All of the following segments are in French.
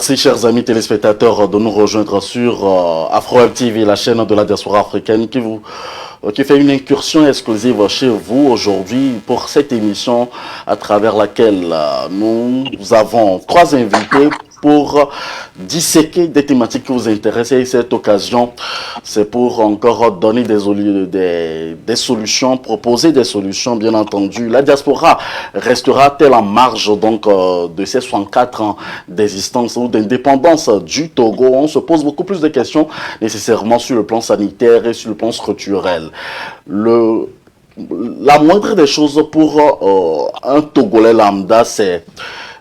Merci, chers amis téléspectateurs, de nous rejoindre sur Afro-Web TV, la chaîne de la diaspora africaine qui fait une incursion exclusive chez vous aujourd'hui pour cette émission à travers laquelle nous avons trois invités pour disséquer des thématiques qui vous intéressent. Et cette occasion, c'est pour encore donner des solutions, proposer des solutions, bien entendu. La diaspora restera-t-elle en marge donc de ces 64 ans d'existence ou d'indépendance du Togo? On se pose beaucoup plus de questions nécessairement sur le plan sanitaire et sur le plan structurel. La moindre des choses pour un Togolais lambda, c'est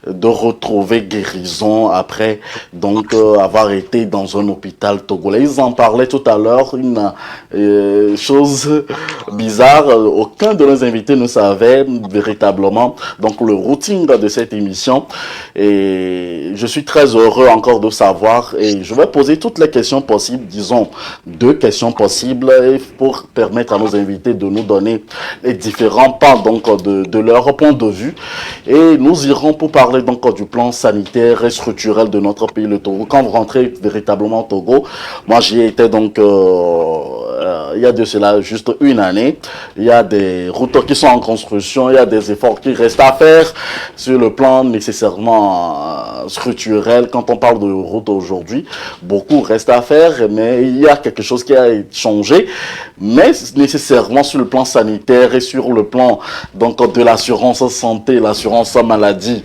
de retrouver guérison après donc avoir été dans un hôpital togolais. Ils en parlaient tout à l'heure, une chose bizarre, aucun de nos invités ne savait véritablement donc le routine de cette émission, et je suis très heureux encore de savoir, et je vais poser toutes les questions possibles, disons 2 questions possibles, pour permettre à nos invités de nous donner les différents pans donc de leur point de vue, et nous irons pour parler donc du plan sanitaire et structurel de notre pays, le Togo. Quand vous rentrez véritablement au Togo, moi j'y étais donc il y a de cela juste une année. Il y a des routes qui sont en construction, il y a des efforts qui restent à faire sur le plan nécessairement structurel. Quand on parle de route aujourd'hui, beaucoup reste à faire, mais il y a quelque chose qui a changé, mais nécessairement sur le plan sanitaire et sur le plan donc de l'assurance santé, l'assurance maladie,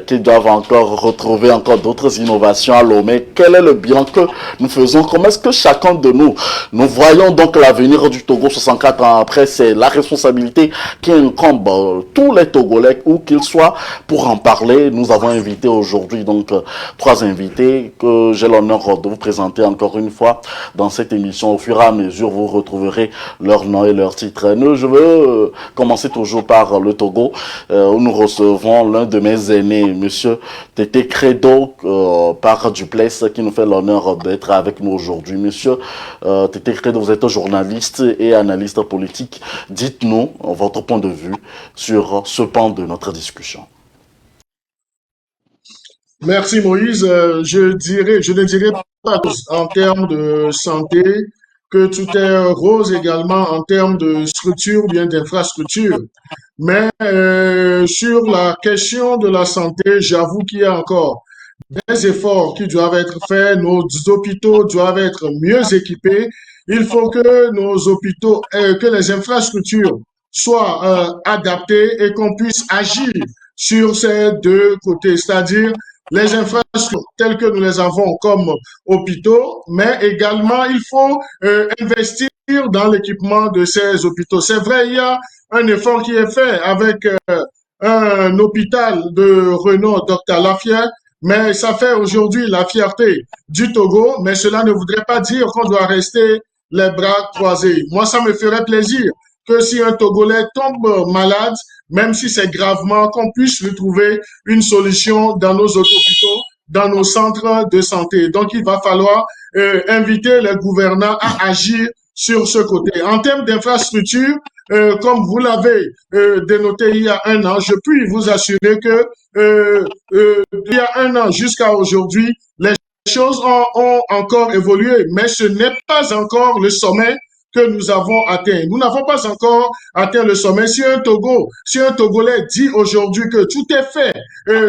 qui doivent encore retrouver encore d'autres innovations à Lomé. Quel est le bilan que nous faisons? Comment est-ce que chacun de nous voyons donc l'avenir du Togo 64 ans après? C'est la responsabilité qui incombe tous les Togolais, où qu'ils soient. Pour en parler, nous avons invité aujourd'hui donc 3 invités que j'ai l'honneur de vous présenter encore une fois dans cette émission. Au fur et à mesure, vous retrouverez leur nom et leur titre. Je veux commencer toujours par le Togo, où nous recevons l'un de mes aînés, monsieur Tété Credo, par Duplessis, qui nous fait l'honneur d'être avec nous aujourd'hui. Monsieur Tété Credo, vous êtes journaliste et analyste politique. Dites-nous votre point de vue sur ce pan de notre discussion. Merci Moïse. Je ne dirais pas en termes de santé que tout est rose également en termes de structure ou bien d'infrastructure. Mais sur la question de la santé, j'avoue qu'il y a encore des efforts qui doivent être faits. Nos hôpitaux doivent être mieux équipés. Il faut que nos hôpitaux, que les infrastructures soient adaptées et qu'on puisse agir sur ces 2 côtés, c'est-à-dire les infrastructures telles que nous les avons comme hôpitaux, mais également il faut investir dans l'équipement de ces hôpitaux. C'est vrai, il y a un effort qui est fait avec un hôpital de renom, Dr Lafayette, mais ça fait aujourd'hui la fierté du Togo, mais cela ne voudrait pas dire qu'on doit rester les bras croisés. Moi, ça me ferait plaisir que si un Togolais tombe malade, même si c'est gravement, qu'on puisse lui trouver une solution dans nos hôpitaux, dans nos centres de santé. Donc, il va falloir inviter les gouvernants à agir sur ce côté. En termes d'infrastructure, comme vous l'avez dénoté il y a un an, je puis vous assurer que il y a un an jusqu'à aujourd'hui, les choses ont encore évolué, mais ce n'est pas encore le sommet que nous avons atteint. Nous n'avons pas encore atteint le sommet. Si un Togolais dit aujourd'hui que tout est fait,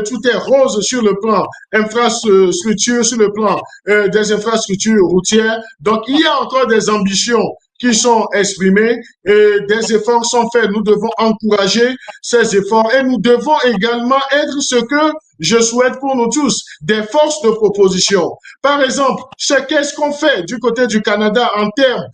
tout est rose sur le plan infrastructure, sur le plan des infrastructures routières, donc il y a encore des ambitions qui sont exprimées et des efforts sont faits. Nous devons encourager ces efforts et nous devons également être ce que je souhaite pour nous tous, des forces de proposition. Par exemple, qu'est-ce qu'on fait du côté du Canada en termes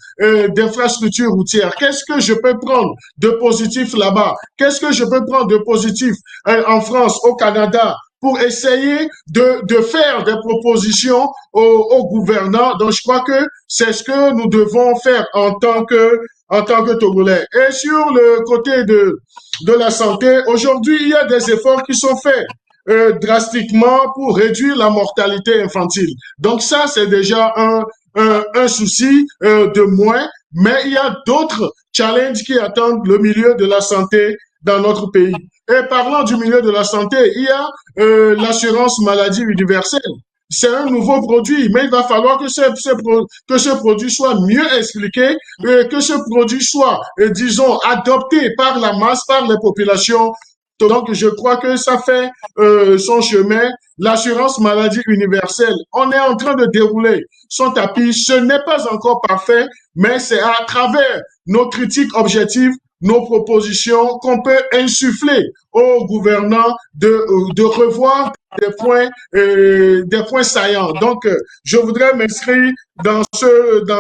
d'infrastructures routières? Qu'est-ce que je peux prendre de positif là-bas? Qu'est-ce que je peux prendre de positif en France, au Canada, pour essayer de faire des propositions aux gouvernants? Donc, je crois que c'est ce que nous devons faire en tant que Togolais. Et sur le côté de la santé, aujourd'hui, il y a des efforts qui sont faits drastiquement pour réduire la mortalité infantile. Donc ça, c'est déjà un souci de moins, mais il y a d'autres challenges qui attendent le milieu de la santé dans notre pays. Et parlant du milieu de la santé, il y a l'assurance maladie universelle c'est un nouveau produit, mais il va falloir que que ce produit soit mieux expliqué, que ce produit soit, disons, adopté par la masse, par les populations. Donc, je crois que ça fait son chemin. L'assurance maladie universelle, on est en train de dérouler son tapis. Ce n'est pas encore parfait, mais c'est à travers nos critiques objectives, nos propositions qu'on peut insuffler aux gouvernants de revoir des points saillants. Donc, je voudrais m'inscrire dans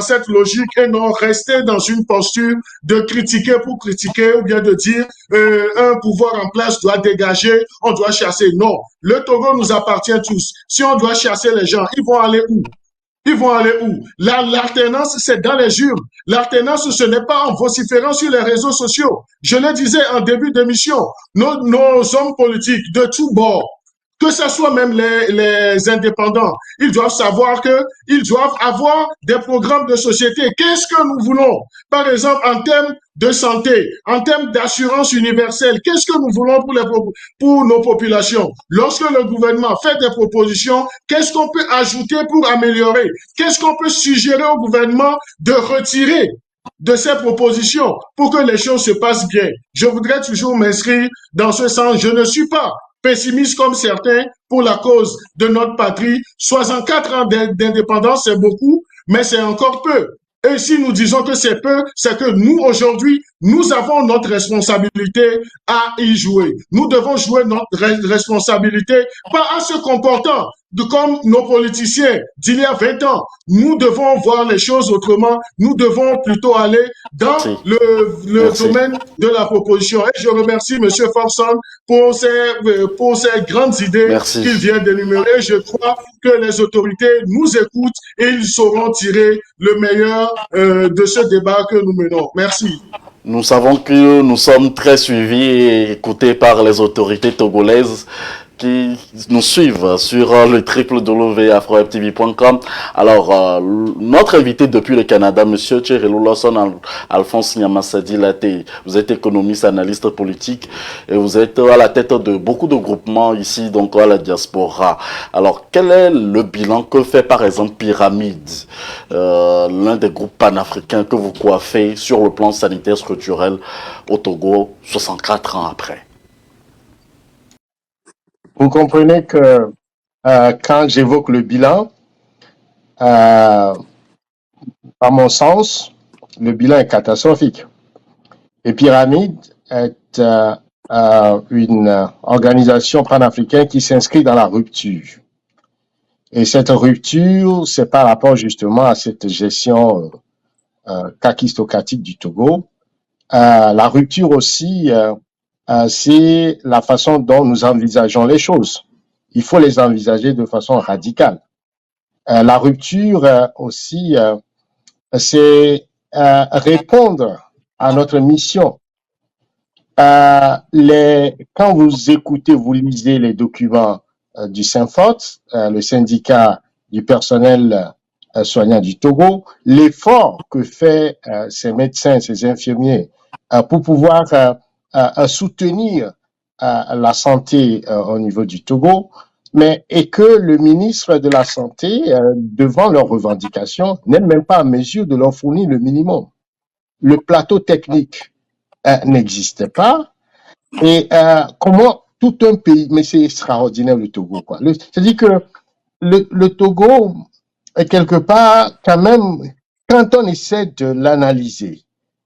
cette logique et non rester dans une posture de critiquer pour critiquer ou bien de dire un pouvoir en place doit dégager, on doit chasser. Non, le Togo nous appartient tous. Si on doit chasser les gens, ils vont aller où? Ils vont aller où? L'alternance, c'est dans les urnes. L'alternance, ce n'est pas en vociférant sur les réseaux sociaux. Je le disais en début d'émission, nos hommes politiques de tous bords, que ce soit même les indépendants, ils doivent savoir qu'ils doivent avoir des programmes de société. Qu'est-ce que nous voulons? Par exemple, en termes de santé, en termes d'assurance universelle, qu'est-ce que nous voulons pour nos populations? Lorsque le gouvernement fait des propositions, qu'est-ce qu'on peut ajouter pour améliorer? Qu'est-ce qu'on peut suggérer au gouvernement de retirer de ces propositions pour que les choses se passent bien? Je voudrais toujours m'inscrire dans ce sens. Je ne suis pas pessimiste comme certains pour la cause de notre patrie. 64 ans d'indépendance, c'est beaucoup, mais c'est encore peu. Et si nous disons que c'est peu, c'est que nous, aujourd'hui, nous avons notre responsabilité à y jouer. Nous devons jouer notre responsabilité, pas en se comportant comme nos politiciens d'il y a 20 ans. Nous devons voir les choses autrement. Nous devons plutôt aller dans Merci. le Merci. domaine de la proposition. Et je remercie M. Forson pour ces grandes idées Merci. qu'il vient d'énumérer. Je crois que les autorités nous écoutent et ils sauront tirer le meilleur de ce débat que nous menons. Merci. Nous savons que nous sommes très suivis et écoutés par les autorités togolaises qui nous suivent sur le www.afrowebtv.com. Alors, notre invité depuis le Canada, Monsieur Tcherelou Lawson Alphonse Nyamassadi Laté, vous êtes économiste, analyste politique et vous êtes à la tête de beaucoup de groupements ici, donc à la diaspora. Alors, quel est le bilan que fait par exemple Pyramide, l'un des groupes panafricains que vous coiffez sur le plan sanitaire structurel au Togo, 64 ans après? Vous comprenez que quand j'évoque le bilan, à mon sens, le bilan est catastrophique. Et Pyramide est une organisation panafricaine qui s'inscrit dans la rupture. Et cette rupture, c'est par rapport justement à cette gestion kakistocratique du Togo. La rupture aussi, c'est la façon dont nous envisageons les choses. Il faut les envisager de façon radicale. La rupture aussi, c'est répondre à notre mission. Quand vous écoutez, vous lisez les documents du SYNFOT, le syndicat du personnel soignant du Togo, l'effort que fait ces médecins, ces infirmiers pour pouvoir soutenir la santé au niveau du Togo, mais et que le ministre de la Santé, devant leurs revendications, n'est même pas en mesure de leur fournir le minimum. Le plateau technique n'existe pas. Et comment tout un pays, mais c'est extraordinaire le Togo, quoi. C'est-à-dire que le Togo est quelque part, quand même, quand on essaie de l'analyser,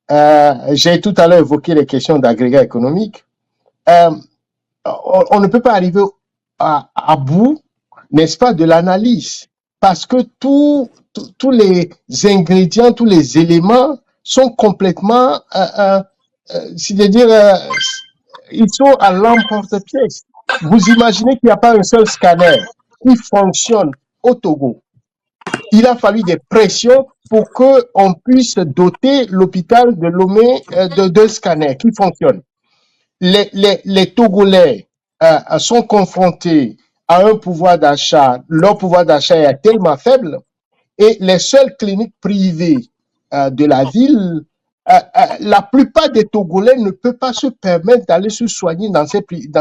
j'ai tout à l'heure évoqué les questions d'agrégat économique. On ne peut pas arriver à bout, n'est-ce pas, de l'analyse, parce que tous les ingrédients, tous les éléments sont complètement, c'est-à-dire, ils sont à l'emporte-pièce. Vous imaginez qu'il n'y a pas un seul scanner qui fonctionne au Togo. Il a fallu des pressions pour qu'on puisse doter l'hôpital de Lomé de scanners qui fonctionnent. Les Togolais sont confrontés à un pouvoir d'achat, leur pouvoir d'achat est tellement faible, et les seules cliniques privées de la ville, la plupart des Togolais ne peuvent pas se permettre d'aller se soigner dans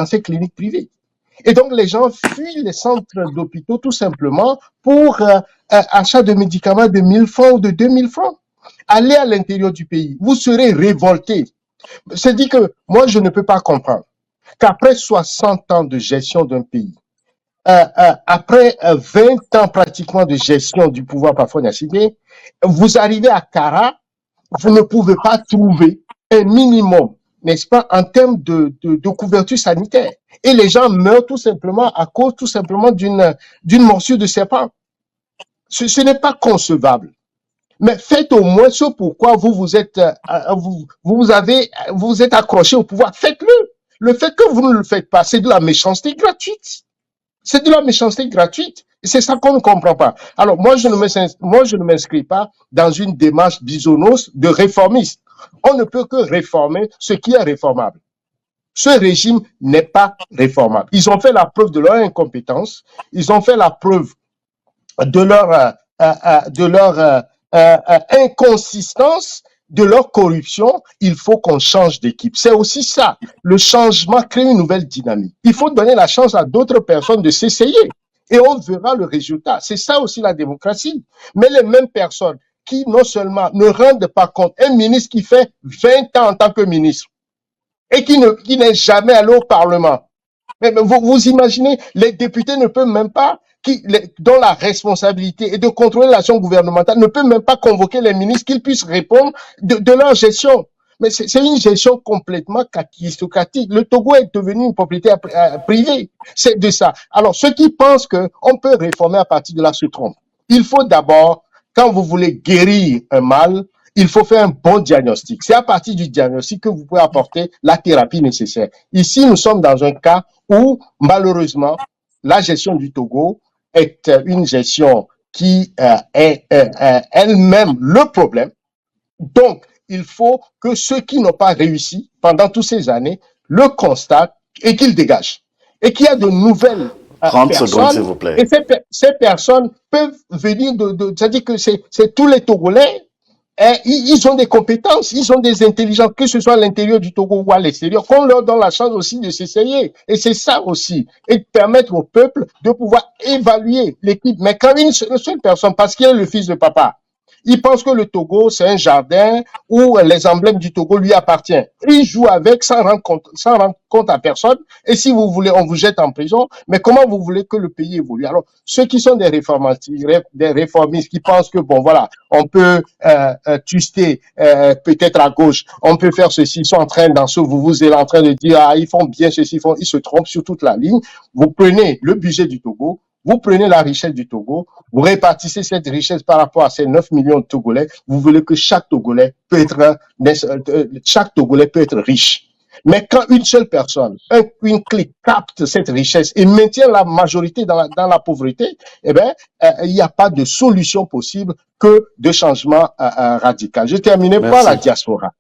ces cliniques privées. Et donc, les gens fuient les centres d'hôpitaux tout simplement pour achat de médicaments de 1000 francs ou de 2000 francs. Allez à l'intérieur du pays, vous serez révoltés. C'est dit que moi, je ne peux pas comprendre qu'après 60 ans de gestion d'un pays, après 20 ans pratiquement de gestion du pouvoir par Faure Gnassingbé, vous arrivez à Kara, vous ne pouvez pas trouver un minimum, n'est-ce pas, en termes de couverture sanitaire. Et les gens meurent tout simplement à cause tout simplement d'une morsure de serpent. Ce n'est pas concevable. Mais faites au moins ce pourquoi vous êtes accroché au pouvoir. Faites-le. Le fait que vous ne le faites pas, c'est de la méchanceté gratuite. C'est de la méchanceté gratuite. Et c'est ça qu'on ne comprend pas. Alors, moi, je ne m'inscris pas dans une démarche bisounours de réformiste. On ne peut que réformer ce qui est réformable. Ce régime n'est pas réformable. Ils ont fait la preuve de leur incompétence. Ils ont fait la preuve de leur inconsistance, de leur corruption. Il faut qu'on change d'équipe. C'est aussi ça. Le changement crée une nouvelle dynamique. Il faut donner la chance à d'autres personnes de s'essayer et on verra le résultat. C'est ça aussi la démocratie. Mais les mêmes personnes qui non seulement ne rendent pas compte, un ministre qui fait 20 ans en tant que ministre et qui n'est jamais allé au Parlement. Mais vous imaginez, les députés ne peuvent même pas, dont la responsabilité est de contrôler l'action gouvernementale, ne peuvent même pas convoquer les ministres qu'ils puissent répondre de leur gestion. Mais c'est une gestion complètement kakistocratique. Le Togo est devenu une propriété privée. C'est de ça. Alors, ceux qui pensent qu'on peut réformer à partir de là se trompent. Il faut d'abord, quand vous voulez guérir un mal, il faut faire un bon diagnostic. C'est à partir du diagnostic que vous pouvez apporter la thérapie nécessaire. Ici, nous sommes dans un cas où, malheureusement, la gestion du Togo est une gestion qui est elle-même le problème. Donc, il faut que ceux qui n'ont pas réussi pendant toutes ces années le constatent et qu'ils dégagent. Et qu'il y a de nouvelles 30 personnes. secondes, s'il vous plaît. Et ces personnes peuvent venir c'est-à-dire que c'est tous les Togolais. Ils ont des compétences, ils ont des intelligences, que ce soit à l'intérieur du Togo ou à l'extérieur, qu'on leur donne la chance aussi de s'essayer. Et c'est ça aussi. Et de permettre au peuple de pouvoir évaluer l'équipe. Mais quand une seule personne, parce qu'il est le fils de papa, il pense que le Togo, c'est un jardin où les emblèmes du Togo lui appartiennent. Il joue avec sans rendre compte à personne. Et si vous voulez, on vous jette en prison. Mais comment vous voulez que le pays évolue? Alors, ceux qui sont des réformistes qui pensent que, bon, voilà, on peut tuster peut-être à gauche, on peut faire ceci, ils sont en train vous êtes en train de dire, ah, ils font bien ceci, ils se trompent sur toute la ligne. Vous prenez le budget du Togo, vous prenez la richesse du Togo, vous répartissez cette richesse par rapport à ces 9 millions de Togolais, vous voulez que chaque Togolais peut être riche. Mais quand une seule personne, une clique capte cette richesse et maintient la majorité dans la pauvreté, eh bien, il n'y a pas de solution possible que de changement radical. Je terminais par la diaspora.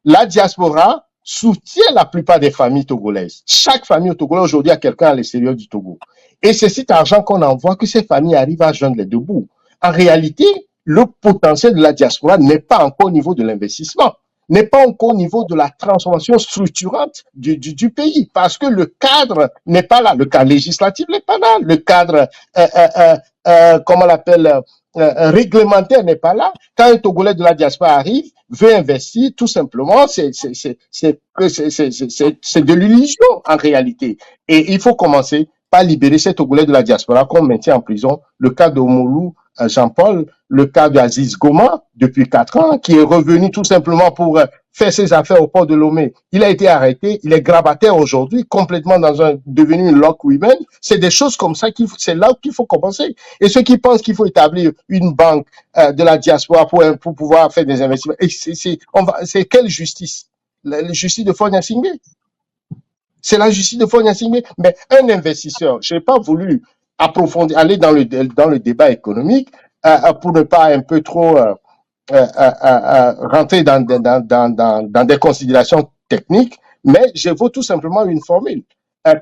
La diaspora soutient la plupart des familles togolaises. Chaque famille au Togo aujourd'hui a quelqu'un à l'extérieur du Togo. Et c'est cet argent qu'on envoie que ces familles arrivent à joindre les deux bouts. En réalité, le potentiel de la diaspora n'est pas encore au niveau de l'investissement, n'est pas encore au niveau de la transformation structurante du pays, parce que le cadre n'est pas là, le cadre législatif n'est pas là, le cadre, comment on l'appelle, réglementaire n'est pas là. Quand un Togolais de la diaspora arrive, veut investir, tout simplement, c'est de l'illusion en réalité. Et il faut commencer par libérer ces Togolais de la diaspora qu'on maintient en prison. Le cas de Omolou Jean-Paul, le cas d'Aziz Goma, depuis 4 ans, qui est revenu tout simplement pour faire ses affaires au port de Lomé. Il a été arrêté, il est grabataire aujourd'hui, complètement devenu une lock women. C'est des choses comme ça c'est là qu'il faut commencer. Et ceux qui pensent qu'il faut établir une banque de la diaspora pour pouvoir faire des investissements, c'est quelle justice? La justice de Faure Gnassingbé. C'est la justice de Faure Gnassingbé. Mais un investisseur, je n'ai pas voulu approfondir, aller dans le débat économique pour ne pas un peu trop rentrer dans des considérations techniques, mais j'évoque tout simplement une formule.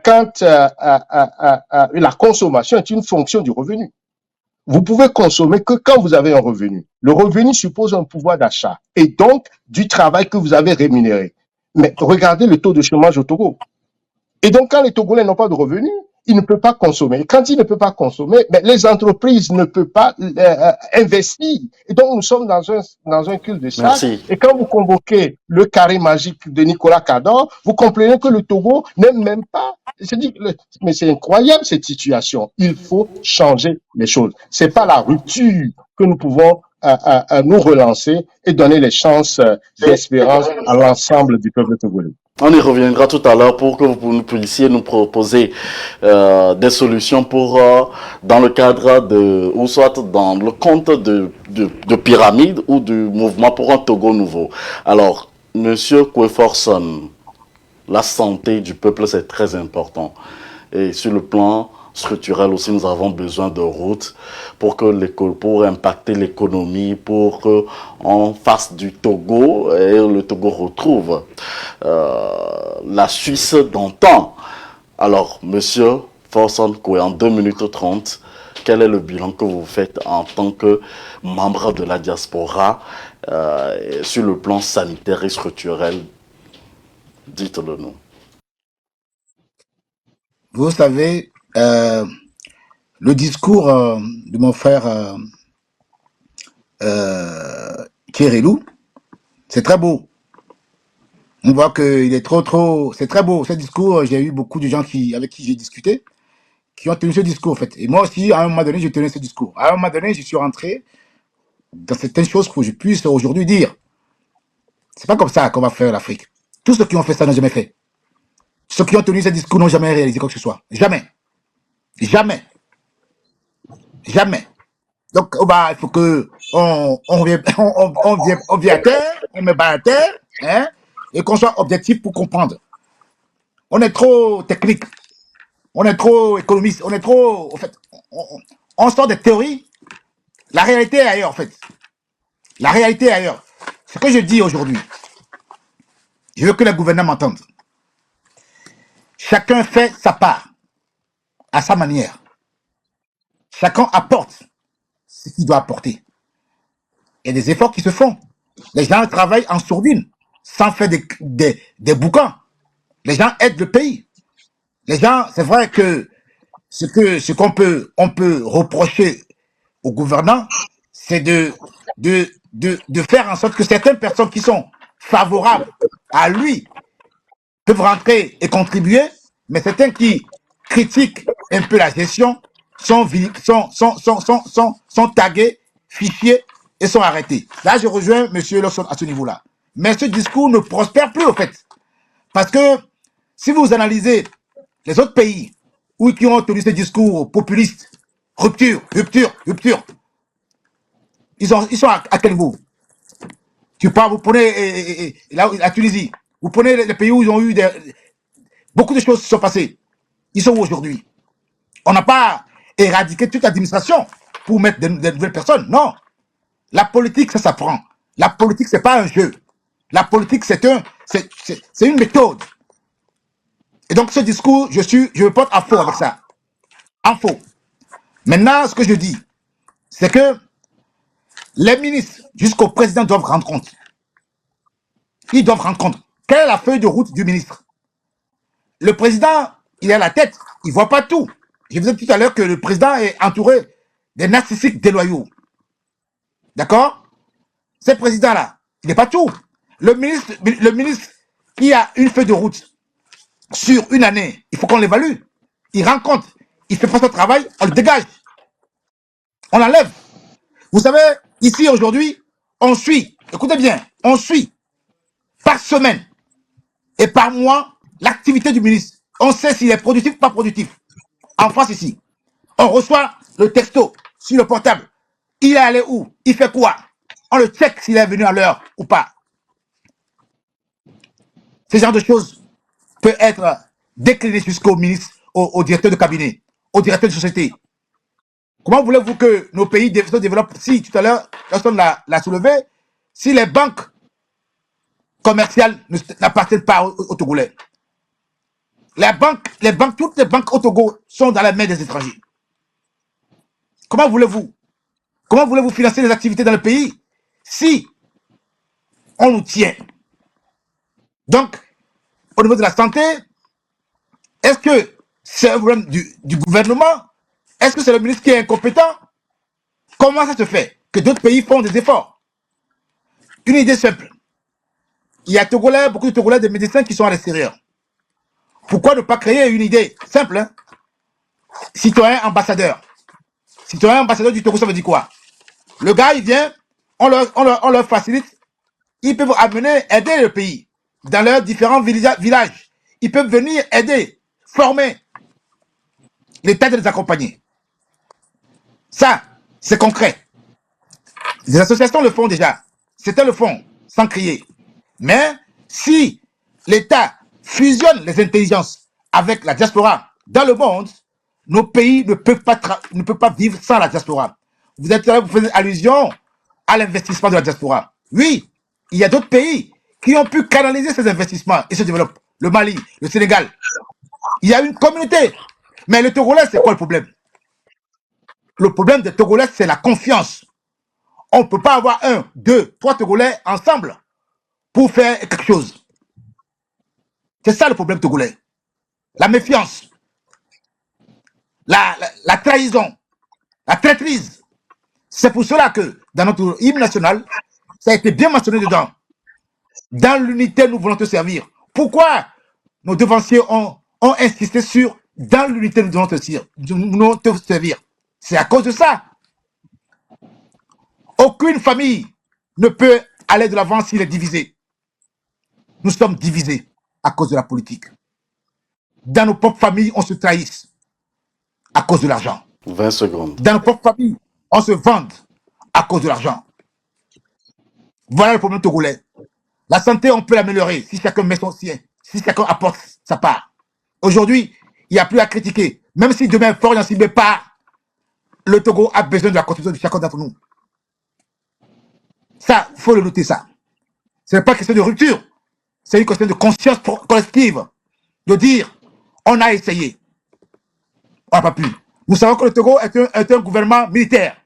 Quand la consommation est une fonction du revenu, vous pouvez consommer que quand vous avez un revenu. Le revenu suppose un pouvoir d'achat et donc du travail que vous avez rémunéré. Mais regardez le taux de chômage au Togo. Et donc, quand les Togolais n'ont pas de revenus, il ne peut pas consommer. Et quand il ne peut pas consommer, ben, les entreprises ne peuvent pas investir. Et donc, nous sommes dans un cul-de-sac. Merci. Et quand vous convoquez le carré magique de Nicolas Cador, vous comprenez que le Togo n'est même pas. Je dis, mais c'est incroyable cette situation. Il faut changer les choses. C'est pas la rupture que nous pouvons nous relancer et donner les chances d'espérance à l'ensemble du peuple togolais. On y reviendra tout à l'heure pour que vous puissiez nous proposer des solutions pour, dans le cadre de, ou soit dans le compte de pyramide ou du mouvement pour un Togo nouveau. Alors, Monsieur Kweforson, la santé du peuple, c'est très important. Et sur le plan structurel aussi, nous avons besoin de routes pour impacter l'économie, pour qu'on fasse du Togo et le Togo retrouve la Suisse d'antan. Alors, monsieur Forson Koué, en 2 minutes 30, quel est le bilan que vous faites en tant que membre de la diaspora sur le plan sanitaire et structurel? Dites-le nous. Vous savez, le discours de mon frère Kérélou, c'est très beau. On voit qu'il est trop... C'est très beau, ce discours. J'ai eu beaucoup de gens avec qui j'ai discuté, qui ont tenu ce discours, en fait. Et moi aussi, à un moment donné, j'ai tenu ce discours. À un moment donné, je suis rentré dans certaines choses pour que je puisse aujourd'hui dire. C'est pas comme ça qu'on va faire l'Afrique. Tous ceux qui ont fait ça n'ont jamais fait. Ceux qui ont tenu ce discours n'ont jamais réalisé quoi que ce soit. Jamais. Jamais. Jamais. Donc, il faut que on vient à terre, on met bas à terre, hein, et qu'on soit objectif pour comprendre. On est trop technique, on est trop économiste, on est trop... En fait, on sort des théories. La réalité est ailleurs, en fait. La réalité est ailleurs. Ce que je dis aujourd'hui, je veux que les gouvernants m'entendent. Chacun fait sa part, à sa manière. Chacun apporte ce qu'il doit apporter. Il y a des efforts qui se font. Les gens travaillent en sourdine, sans faire des bouquins. Les gens aident le pays. Les gens, c'est vrai que on peut reprocher aux gouvernants, c'est de faire en sorte que certaines personnes qui sont favorables à lui peuvent rentrer et contribuer, mais certains qui critiquent un peu la gestion sont tagués, fichiers et sont arrêtés. Là, je rejoins M. Lawson à ce niveau-là. Mais ce discours ne prospère plus, au fait. Parce que si vous analysez les autres pays qui ont tenu ce discours populiste, rupture, ils sont à quel niveau? Vous prenez la Tunisie, vous prenez les pays où ils ont eu beaucoup de choses qui sont passées. Ils sont où aujourd'hui? On n'a pas éradiqué toute l'administration pour mettre des nouvelles personnes. Non. La politique, ça s'apprend. La politique, c'est pas un jeu. La politique, c'est une méthode. Et donc, ce discours, je me porte en faux avec ça. En faux. Maintenant, ce que je dis, c'est que les ministres, jusqu'au président, doivent rendre compte. Ils doivent rendre compte. Quelle est la feuille de route du ministre? Le président, il est à la tête, il ne voit pas tout. Je vous ai dit tout à l'heure que le président est entouré des narcissiques déloyaux. D'accord? Ce président-là, il n'est pas tout. Le ministre qui a une feuille de route sur une année, il faut qu'on l'évalue. Il rend compte. Il ne fait pas son travail, on le dégage. On l'enlève. Vous savez, ici aujourd'hui, on suit, écoutez bien, on suit par semaine et par mois l'activité du ministre. On sait s'il est productif ou pas productif. En France ici, on reçoit le texto sur le portable. Il est allé où? Il fait quoi? On le check s'il est venu à l'heure ou pas. Ce genre de choses peut être décliné jusqu'au ministre, au directeur de cabinet, au directeur de société. Comment voulez-vous que nos pays se développent? Si tout à l'heure, personne l'a soulevé, si les banques commerciales n'appartiennent pas aux Togolais. Toutes les banques au Togo sont dans la main des étrangers. Comment voulez-vous financer les activités dans le pays si on nous tient? Donc, au niveau de la santé, est-ce que C'est un problème du gouvernement? Est-ce que c'est le ministre qui est incompétent? Comment ça se fait que d'autres pays font des efforts? Une idée simple. Il y a beaucoup de Togolais, des médecins qui sont à l'extérieur. Pourquoi ne pas créer une idée simple, hein? Citoyen ambassadeur. Citoyen ambassadeur du Togo, ça veut dire quoi? Le gars, il vient, on leur facilite, ils peuvent aider le pays dans leurs différents villages. Ils peuvent venir aider, former, l'État de les accompagner. Ça, c'est concret. Les associations le font déjà. Certains le font, sans crier. Mais si l'État fusionne les intelligences avec la diaspora dans le monde, nos pays ne peuvent pas vivre sans la diaspora. Vous faites allusion à l'investissement de la diaspora. Oui, il y a d'autres pays qui ont pu canaliser ces investissements et se développent. Le Mali, le Sénégal. Il y a une communauté. Mais le Togolais, c'est quoi le problème? Le problème des Togolais, c'est la confiance. On ne peut pas avoir 1, 2, 3 Togolais ensemble pour faire quelque chose. C'est ça le problème togolais. La méfiance, la trahison, la traîtrise. C'est pour cela que dans notre hymne national, ça a été bien mentionné dedans. Dans l'unité, nous voulons te servir. Pourquoi nos devanciers ont insisté sur dans l'unité, nous voulons te servir? C'est à cause de ça. Aucune famille ne peut aller de l'avant s'il est divisé. Nous sommes divisés à cause de la politique. Dans nos propres familles, on se trahisse à cause de l'argent. 20 secondes. Dans nos propres familles, on se vend à cause de l'argent. Voilà le problème togolais. La santé, on peut l'améliorer si chacun met son sien, si chacun apporte sa part. Aujourd'hui, il n'y a plus à critiquer. Même si demain, fort n'en s'y met pas, le Togo a besoin de la contribution de chacun d'entre nous. Ça, il faut le noter ça. Ce n'est pas une question de rupture. C'est une question de conscience collective. De dire, on a essayé. On n'a pas pu. Nous savons que le Togo est un gouvernement militaire.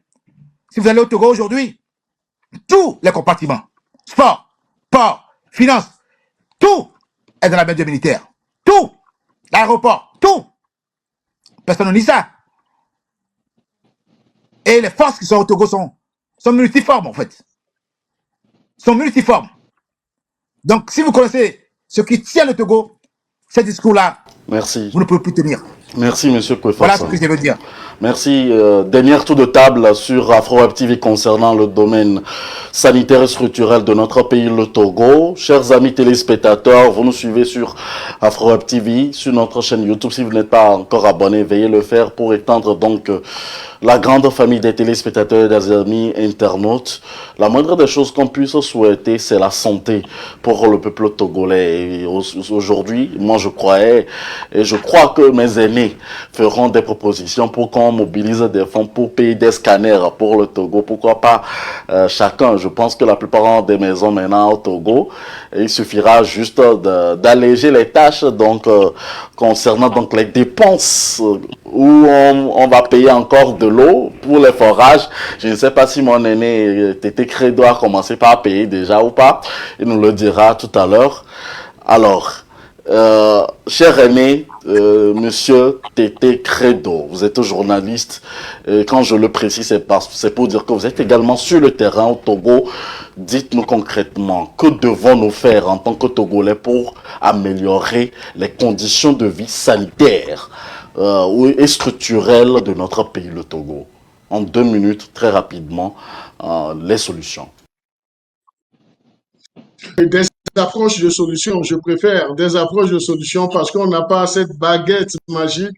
Si vous allez au Togo aujourd'hui, tous les compartiments, sport, port, finance, tout est dans la main des militaires. Tout. L'aéroport, tout. Personne ne dit ça. Et les forces qui sont au Togo sont multiformes, en fait. Sont multiformes. Donc, si vous connaissez ce qui tient le Togo, ce discours-là, Merci. vous ne pouvez plus tenir. Merci, monsieur Kouefas. Voilà ce que je veux dire. Merci. Dernière tour de table sur AfroWeb TV concernant le domaine sanitaire et structurel de notre pays, le Togo. Chers amis téléspectateurs, vous nous suivez sur AfroWeb TV, sur notre chaîne YouTube. Si vous n'êtes pas encore abonné, veuillez le faire pour étendre donc la grande famille des téléspectateurs et des amis internautes. La moindre des choses qu'on puisse souhaiter, c'est la santé pour le peuple togolais. Et aujourd'hui, moi je croyais, et je crois que mes aînés feront des propositions pour qu'on mobilise des fonds pour payer des scanners pour le Togo. Pourquoi pas chacun? Je pense que la plupart des maisons maintenant au Togo, il suffira juste d'alléger les tâches donc concernant donc les dépenses où on va payer encore de l'eau pour les forages. Je ne sais pas si mon aîné Tété Credo a commencé par payer déjà ou pas. Il nous le dira tout à l'heure. Alors, cher aîné, monsieur Tété Credo, vous êtes journaliste. Quand je le précise, c'est pour dire que vous êtes également sur le terrain au Togo. Dites-nous concrètement, que devons-nous faire en tant que Togolais pour améliorer les conditions de vie sanitaires et structurelles de notre pays, le Togo? En 2 minutes, très rapidement, les solutions. Des approches de solutions, je préfère des approches de solutions parce qu'on n'a pas cette baguette magique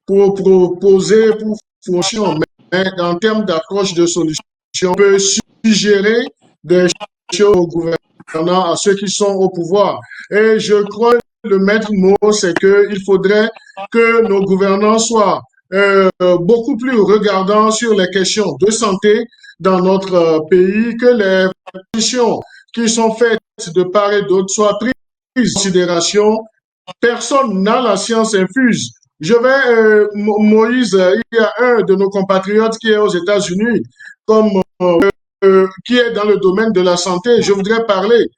pour proposer, pour fonctionner. Mais en termes d'approche de solutions, on peut suggérer des choses aux gouvernants, à ceux qui sont au pouvoir. Et je crois que le maître mot, c'est qu'il faudrait que nos gouvernants soient beaucoup plus regardants sur les questions de santé dans notre pays, que les questions qui sont faites de part et d'autre soient prises en considération. Personne n'a la science infuse. Moïse, il y a un de nos compatriotes qui est aux États-Unis, comme qui est dans le domaine de la santé. Je voudrais parler.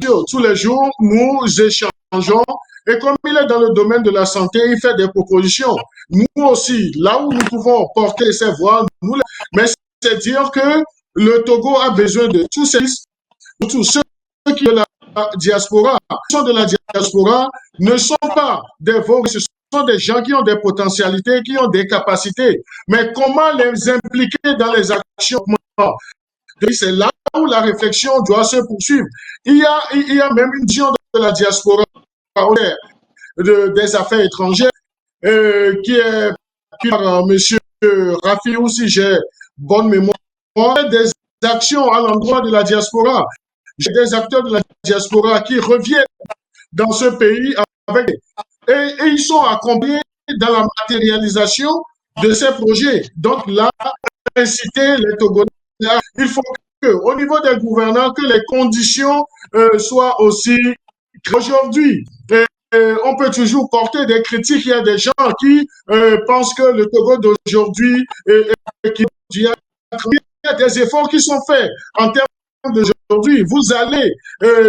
Tous les jours, nous échangeons Et comme il est dans le domaine de la santé, il fait des propositions. Nous aussi, là où nous pouvons porter ces voix, mais c'est dire que le Togo a besoin de tous ceux qui sont de la diaspora. Ceux qui sont de la diaspora ne sont pas des voix, ce sont des gens qui ont des potentialités, qui ont des capacités. Mais comment les impliquer dans les actions? C'est là où la réflexion doit se poursuivre. Il y a même une vision de la diaspora des affaires étrangères qui est par M. Rafi, si j'ai bonne mémoire, des actions à l'endroit de la diaspora. J'ai des acteurs de la diaspora qui reviennent dans ce pays avec et ils sont accompagnés dans la matérialisation de ces projets. Donc là, inciter les Togolais, il faut que, au niveau des gouvernants, que les conditions soient aussi aujourd'hui. On peut toujours porter des critiques. Il y a des gens qui pensent que le Togo d'aujourd'hui, il y a des efforts qui sont faits en termes d'aujourd'hui. Vous allez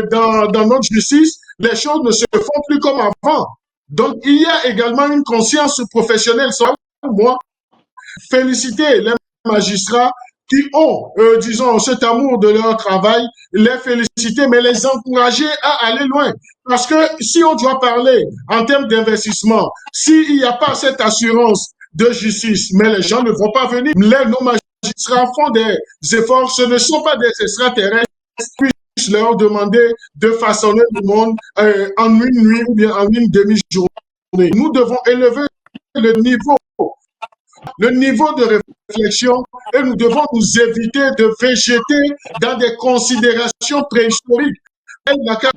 dans notre justice, les choses ne se font plus comme avant. Donc, il y a également une conscience professionnelle. Moi, féliciter les magistrats qui ont, disons, cet amour de leur travail, les féliciter, mais les encourager à aller loin. Parce que si on doit parler en termes d'investissement, s'il n'y a pas cette assurance de justice, mais les gens ne vont pas venir, nos magistrats font des efforts, ce ne sont pas des extraterrestres qui puissent leur demander de façonner le monde en une nuit ou bien en une demi-journée. Nous devons élever le niveau de réflexion et nous devons nous éviter de végéter dans des considérations préhistoriques. Elle n'a qu'à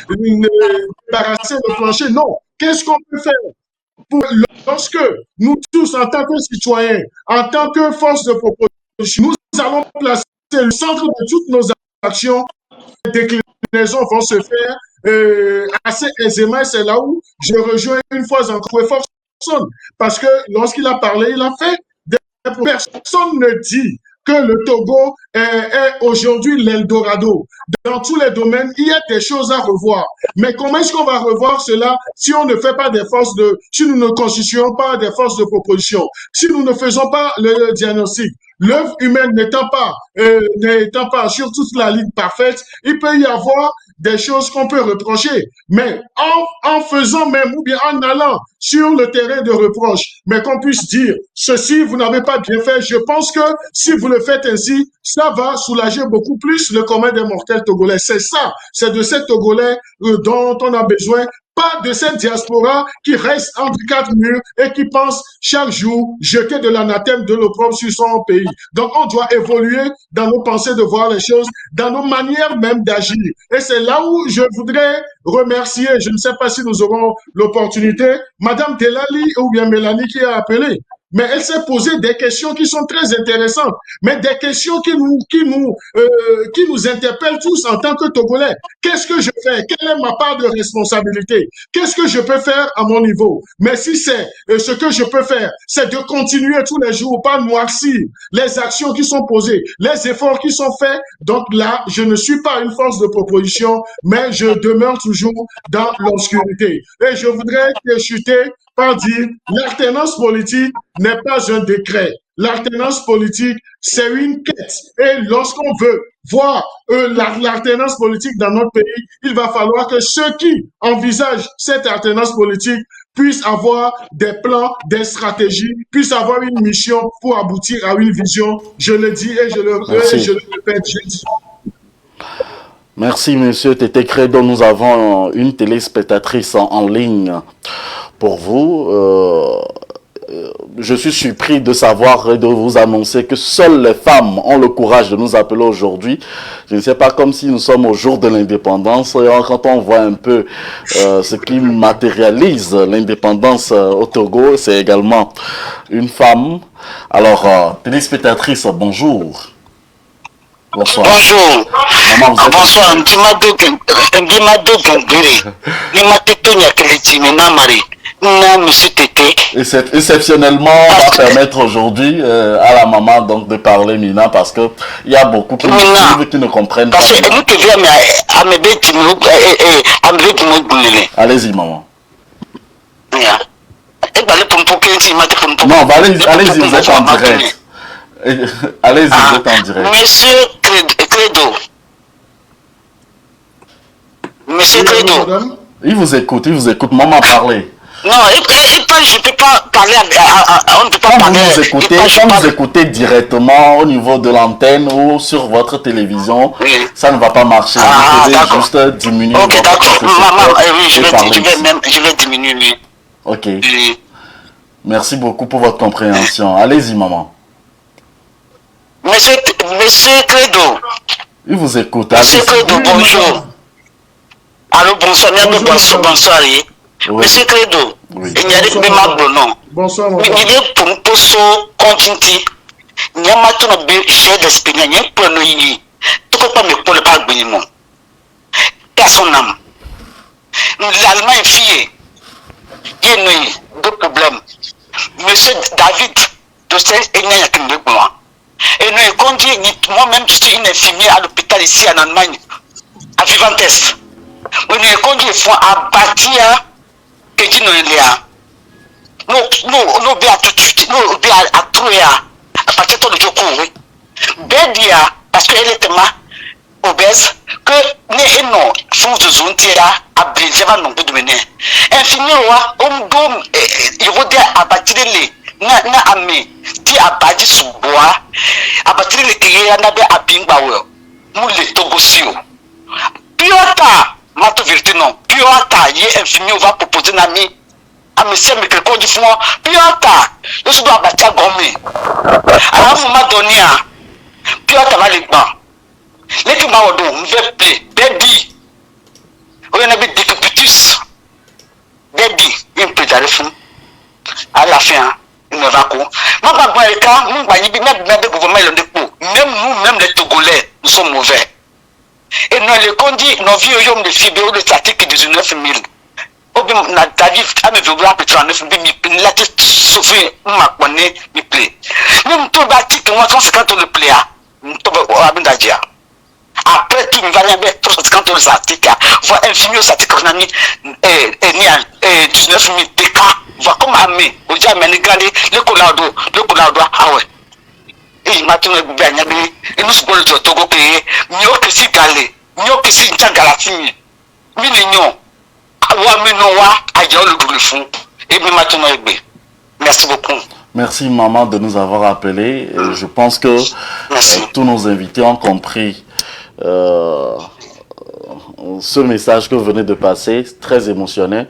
débarrasser le plancher. Non. Qu'est-ce qu'on peut faire lorsque nous tous, en tant que citoyens, en tant que force de proposition, nous allons placer le centre de toutes nos actions, les déclinaisons vont se faire assez aisément. C'est là où je rejoins une fois encore personne. Parce que lorsqu'il a parlé, il a fait personne ne dit que le Togo est aujourd'hui l'Eldorado. Dans tous les domaines, il y a des choses à revoir. Mais comment est-ce qu'on va revoir cela si on ne fait pas des forces si nous ne constituons pas des forces de proposition, si nous ne faisons pas le diagnostic? L'œuvre humaine n'étant pas sur toute la ligne parfaite, il peut y avoir des choses qu'on peut reprocher. Mais en faisant même ou bien en allant sur le terrain de reproche, mais qu'on puisse dire ceci, vous n'avez pas bien fait. Je pense que si vous le faites ainsi, ça va soulager beaucoup plus le commun des mortels togolais. C'est ça, c'est de ces Togolais dont on a besoin. Pas de cette diaspora qui reste entre quatre murs et qui pense chaque jour jeter de l'anathème de l'opprobre sur son pays. Donc, on doit évoluer dans nos pensées de voir les choses, dans nos manières même d'agir. Et c'est là où je voudrais remercier, je ne sais pas si nous aurons l'opportunité, Madame Delali ou bien Mélanie qui a appelé. Mais elle s'est posé des questions qui sont très intéressantes, mais des questions qui nous interpellent tous en tant que Togolais. Qu'est-ce que je fais? Quelle est ma part de responsabilité? Qu'est-ce que je peux faire à mon niveau? Mais si c'est ce que je peux faire, c'est de continuer tous les jours, pas noircir les actions qui sont posées, les efforts qui sont faits. Donc là, je ne suis pas une force de proposition, mais je demeure toujours dans l'obscurité. Et je voudrais chuter par dire l'alternance politique n'est pas un décret. L'alternance politique, c'est une quête. Et lorsqu'on veut voir l'alternance politique dans notre pays, il va falloir que ceux qui envisagent cette alternance politique puissent avoir des plans, des stratégies, puissent avoir une mission pour aboutir à une vision. Je le dis et je le répète. Merci, monsieur Tété Credo. Nous avons une téléspectatrice en ligne pour vous. Je suis surpris de savoir et de vous annoncer que seules les femmes ont le courage de nous appeler aujourd'hui. Je ne sais pas, comme si nous sommes au jour de l'indépendance. Quand on voit un peu ce qui matérialise l'indépendance au Togo, c'est également une femme. Alors, téléspectatrice, bonjour. Bonsoir. Bonjour. Maman, vous êtes... Bonsoir. Non, monsieur Tété. Et exceptionnellement, on va permettre aujourd'hui à la maman donc de parler Mina parce que il y a beaucoup qui nous suivent qui ne comprennent pas. Parce que nous te verrons à me bêter, à me bêter, allez-y, maman. Non, allez-y, vous êtes en direct. Allez-y, vous êtes en direct. Monsieur Credo. Monsieur Credo. Il vous écoute, maman parlez. Non, je ne peux pas parler, on ne peut pas parler. Quand vous écoutez directement au niveau de l'antenne ou sur votre télévision, oui. Ça ne va pas marcher. Vous devez juste diminuer. Ok, d'accord. Maman, oui, je vais diminuer, oui. Ok. Oui. Merci beaucoup pour votre compréhension. Allez-y, maman. Monsieur Credo. Il vous écoute. Monsieur Credo, bonjour. Allô, bonsoir, bonsoir. Oui. Monsieur Credo, il n'y a pas de mal, non. Bonsoir, il y a pour un poste continu. Il y a maintenant un cher d'esprit, il y a un plan de vie. Tout le monde ne peut pas le faire. Personne n'a. L'Allemagne est fiée. Il y a deux problèmes. Monsieur David, il n'y a qu'un de moi. Et nous, quand moi-même, je suis une infirmière à l'hôpital ici en Allemagne, à Vivantes. Nous, quand ils font abattre, que tu nous l'as. Nous, bien tout de suite, nous, bien à trouver, à partir de Joko, oui. Bédia, parce qu'elle est tellement obèse, que nous, non, font de zone, à briser, va non, de mener. Infiniment, il faut dire abattre les. Na ame ti abaji suboa abatiri le keye na be abingba we mu le togosio piota mato vérité non piota ye infini va proposer na mi amese me quelque du fond piota le sudo abacha gomme ala mu madonia piota va le gba le ki ma wodo mu ve play baby o na be dikipitus baby in préparer fún à la fin ne va quoi. Moi, pas le cas, nous, même le gouvernement, même nous, même les Togolais, nous sommes mauvais. Et nous, les condis, nos vieux hommes de fibres, de statique 19 000. Au bien, on a dit, à me vouloir que 39 000, il a été sauvé, m'a connu, il plaît. Même tout bâti, que moi, 150 le plaît, nous sommes à Bendadia. Après tout, nous allons avec 350 les articles, voir infini aux articles, on a mis 19 000 PK. Va comme amé, au dia menigandi, le colado, ah ouais. Et maintenant, et nous sommes le Togo payé, mieux que si galé, mieux que si Tangalatini, Minignon, Awa Minowa, Aja le fond, et maintenant, merci beaucoup. Merci maman de nous avoir appelés. Je pense que tous nos invités ont compris ce message que vous venez de passer, très émotionnel.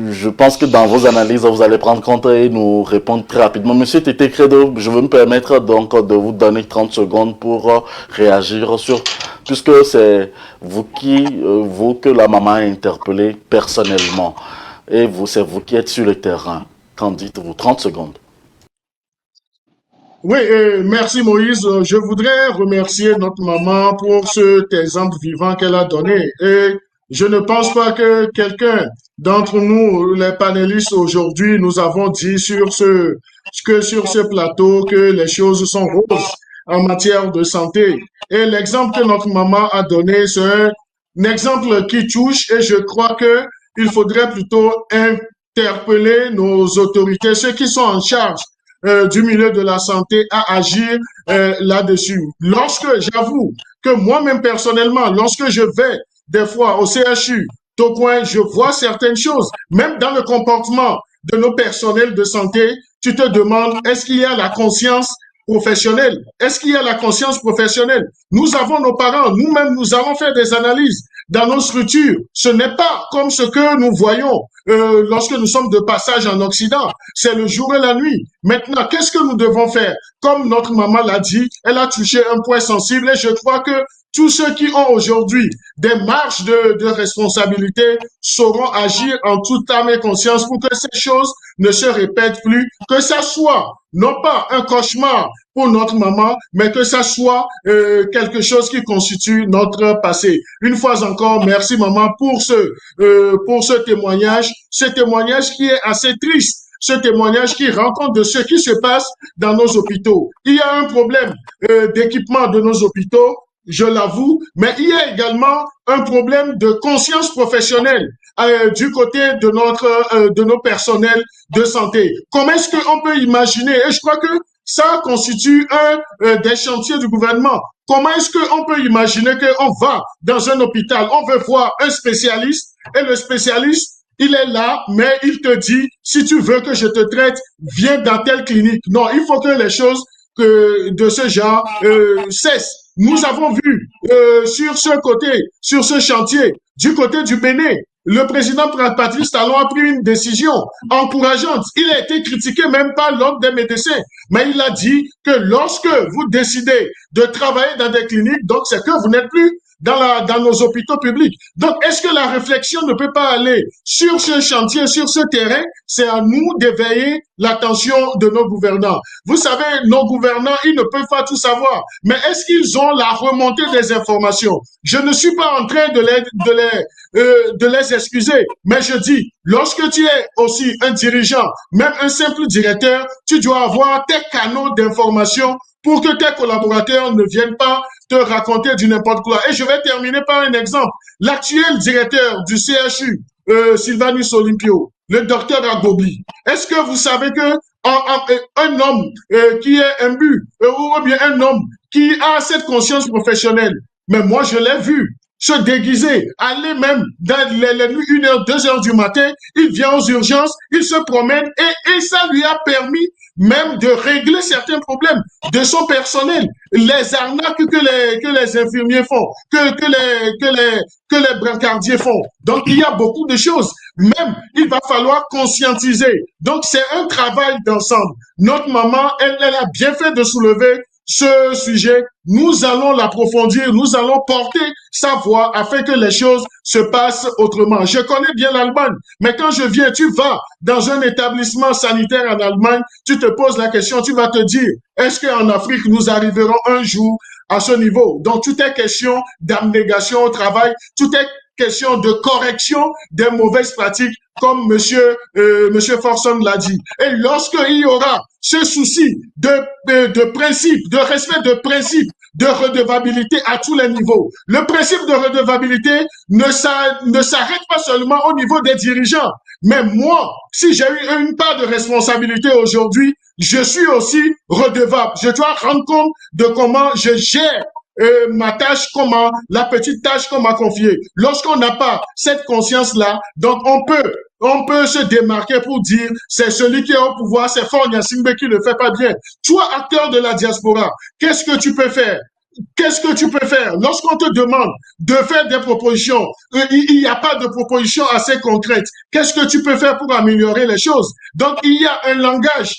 Je pense que dans vos analyses, vous allez prendre compte et nous répondre très rapidement. Monsieur Tété Credo, je veux me permettre donc de vous donner 30 secondes pour réagir sur, puisque c'est vous que la maman a interpellé personnellement. Et c'est vous qui êtes sur le terrain. Qu'en dites-vous? 30 secondes. Oui, merci Moïse. Je voudrais remercier notre maman pour cet exemple vivant qu'elle a donné. Et je ne pense pas que quelqu'un d'entre nous, les panélistes aujourd'hui, nous avons dit sur ce plateau que les choses sont roses en matière de santé. Et l'exemple que notre maman a donné, c'est un exemple qui touche et je crois que il faudrait plutôt interpeller nos autorités, ceux qui sont en charge du milieu de la santé à agir là-dessus. J'avoue que moi-même personnellement, lorsque je vais des fois au CHU, Tocoin, je vois certaines choses, même dans le comportement de nos personnels de santé, tu te demandes, est-ce qu'il y a la conscience professionnelle? Est-ce qu'il y a la conscience professionnelle? Nous avons nos parents, nous-mêmes, nous avons fait des analyses dans nos structures. Ce n'est pas comme ce que nous voyons lorsque nous sommes de passage en Occident. C'est le jour et la nuit. Maintenant, qu'est-ce que nous devons faire? Comme notre maman l'a dit, elle a touché un point sensible et je crois que tous ceux qui ont aujourd'hui des marges de responsabilité sauront agir en toute âme et conscience pour que ces choses ne se répètent plus, que ça soit non pas un cauchemar pour notre maman, mais que ça soit quelque chose qui constitue notre passé. Une fois encore, merci maman pour ce témoignage qui est assez triste. Ce témoignage qui rend compte de ce qui se passe dans nos hôpitaux. Il y a un problème d'équipement de nos hôpitaux, je l'avoue, mais il y a également un problème de conscience professionnelle du côté de nos personnels de santé. Comment est-ce qu'on peut imaginer, et je crois que ça constitue un des chantiers du gouvernement, comment est-ce qu'on peut imaginer qu'on va dans un hôpital, on veut voir un spécialiste, et le spécialiste, il est là, mais il te dit, si tu veux que je te traite, viens dans telle clinique. Non, il faut que les choses de ce genre cessent. Nous avons vu sur ce chantier, du côté du Bénin, le président Patrice Talon a pris une décision encourageante. Il a été critiqué même par l'ordre des médecins, mais il a dit que lorsque vous décidez de travailler dans des cliniques, donc c'est que vous n'êtes plus dans nos hôpitaux publics. Donc, est-ce que la réflexion ne peut pas aller sur ce chantier, sur ce terrain? C'est à nous d'éveiller l'attention de nos gouvernants. Vous savez, nos gouvernants, ils ne peuvent pas tout savoir, mais est-ce qu'ils ont la remontée des informations? Je ne suis pas en train de les excuser, mais je dis, lorsque tu es aussi un dirigeant, même un simple directeur, tu dois avoir tes canaux d'information pour que tes collaborateurs ne viennent pas te raconter du n'importe quoi. Et je vais terminer par un exemple. L'actuel directeur du CHU, Sylvanus Olympio, le docteur Agobli, est-ce que vous savez que un homme qui est imbu, ou bien un homme qui a cette conscience professionnelle, mais moi je l'ai vu se déguiser, aller même dans les nuits 1h, 2h du matin, il vient aux urgences, il se promène et ça lui a permis même de régler certains problèmes de son personnel, les arnaques que les infirmiers font, que les brancardiers font. Donc, il y a beaucoup de choses. Même, il va falloir conscientiser. Donc, c'est un travail d'ensemble. Notre maman, elle a bien fait de soulever ce sujet. Nous allons l'approfondir, nous allons porter sa voix afin que les choses se passent autrement. Je connais bien l'Allemagne, mais quand je viens, tu vas dans un établissement sanitaire en Allemagne, tu te poses la question, tu vas te dire, est-ce qu'en Afrique, nous arriverons un jour à ce niveau? Donc, tout est question d'abnégation au travail, tout est question de correction des mauvaises pratiques, comme monsieur Forson l'a dit. Et lorsqu'il y aura ce souci de principe, de respect de principe, de redevabilité à tous les niveaux. Le principe de redevabilité ne s'arrête pas seulement au niveau des dirigeants. Mais moi, si j'ai eu une part de responsabilité aujourd'hui, je suis aussi redevable. Je dois rendre compte de comment je gère ma tâche, la petite tâche qu'on m'a confiée. Lorsqu'on n'a pas cette conscience-là, donc on peut se démarquer pour dire c'est celui qui est au pouvoir, c'est Faure Gnassingbé qui ne fait pas bien. Toi, acteur de la diaspora, qu'est-ce que tu peux faire? Qu'est-ce que tu peux faire lorsqu'on te demande de faire des propositions? Il n'y a pas de propositions assez concrètes. Qu'est-ce que tu peux faire pour améliorer les choses? Donc, il y a un langage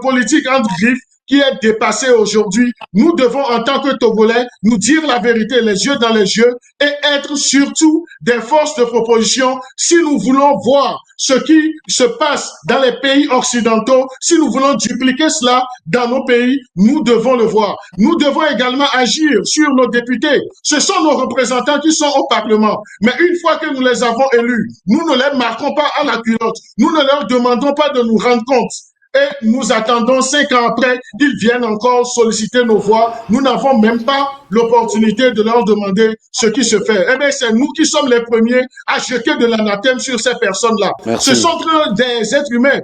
politique entre griffes qui est dépassé aujourd'hui. Nous devons, en tant que Togolais, nous dire la vérité les yeux dans les yeux et être surtout des forces de proposition si nous voulons voir ce qui se passe dans les pays occidentaux, si nous voulons dupliquer cela dans nos pays, nous devons le voir. Nous devons également agir sur nos députés. Ce sont nos représentants qui sont au Parlement. Mais une fois que nous les avons élus, nous ne les marquons pas à la culotte. Nous ne leur demandons pas de nous rendre compte. Et nous attendons 5 ans après, ils viennent encore solliciter nos voix. Nous n'avons même pas l'opportunité de leur demander ce qui se fait. Eh bien, c'est nous qui sommes les premiers à jeter de l'anathème sur ces personnes-là. Ce sont des êtres humains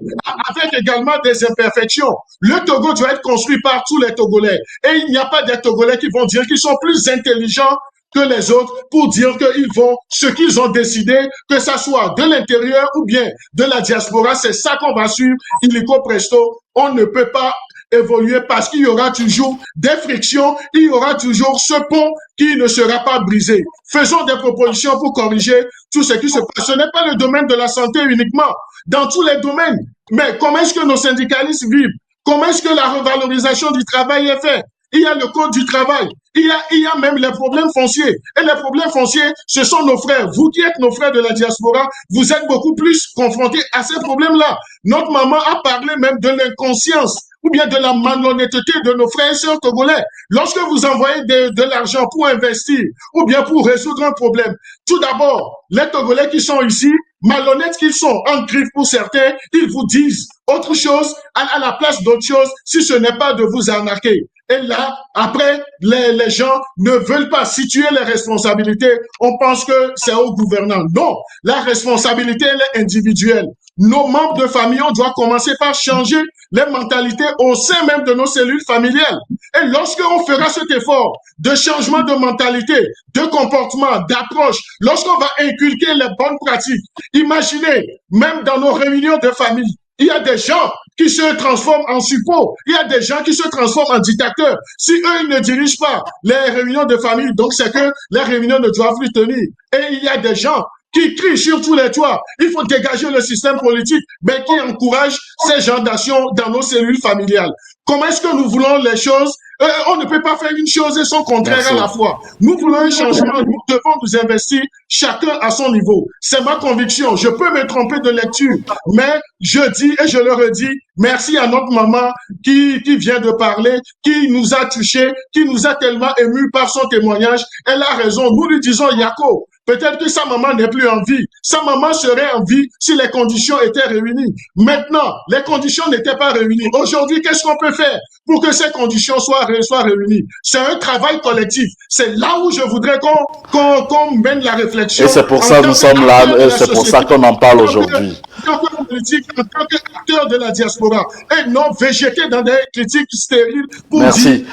avec également des imperfections. Le Togo doit être construit par tous les Togolais. Et il n'y a pas des Togolais qui vont dire qu'ils sont plus intelligents que les autres pour dire qu'ils vont, ce qu'ils ont décidé, que ça soit de l'intérieur ou bien de la diaspora, c'est ça qu'on va suivre, illico presto. On ne peut pas évoluer parce qu'il y aura toujours des frictions, il y aura toujours ce pont qui ne sera pas brisé. Faisons des propositions pour corriger tout ce qui se passe. Ce n'est pas le domaine de la santé uniquement, dans tous les domaines. Mais comment est-ce que nos syndicalistes vivent? Comment est-ce que la revalorisation du travail est faite? Il y a le code du travail. Il y a même les problèmes fonciers. Et les problèmes fonciers, ce sont nos frères. Vous qui êtes nos frères de la diaspora, vous êtes beaucoup plus confrontés à ces problèmes-là. Notre maman a parlé même de l'inconscience ou bien de la malhonnêteté de nos frères et sœurs togolais. Lorsque vous envoyez de l'argent pour investir ou bien pour résoudre un problème, tout d'abord, les Togolais qui sont ici, malhonnêtes qu'ils sont, en griffe pour certains, ils vous disent autre chose à la place d'autre chose si ce n'est pas de vous arnaquer. Et là, après, les gens ne veulent pas situer les responsabilités. On pense que c'est aux gouvernants. Non, la responsabilité, elle est individuelle. Nos membres de famille, on doit commencer par changer les mentalités au sein même de nos cellules familiales. Et lorsqu'on fera cet effort de changement de mentalité, de comportement, d'approche, lorsqu'on va inculquer les bonnes pratiques, imaginez, même dans nos réunions de famille, il y a des gens qui se transforment en suppôts. Il y a des gens qui se transforment en dictateurs. Si eux, ils ne dirigent pas les réunions de famille, donc c'est que les réunions ne doivent plus tenir. Et il y a des gens qui crient sur tous les toits. Il faut dégager le système politique, mais qui encourage ces gens d'actions dans nos cellules familiales. Comment est-ce que nous voulons les choses? On ne peut pas faire une chose et son contraire Merci. à la fois. Nous voulons un changement. Nous devons nous investir chacun à son niveau. C'est ma conviction. Je peux me tromper de lecture, mais je dis et je le redis, merci à notre maman qui vient de parler, qui nous a touchés, qui nous a tellement émus par son témoignage. Elle a raison. Nous lui disons, Yako, peut-être que sa maman n'est plus en vie. Sa maman serait en vie si les conditions étaient réunies. Maintenant, les conditions n'étaient pas réunies. Aujourd'hui, qu'est-ce qu'on peut faire pour que ces conditions soient réunies? C'est un travail collectif. C'est là où je voudrais qu'on mène la réflexion. Et c'est pour ça que nous sommes là, et c'est pour ça qu'on en parle aujourd'hui. En tant que politique, en tant qu'acteur de la diaspora, et non végéter dans des critiques stériles pour Merci. dire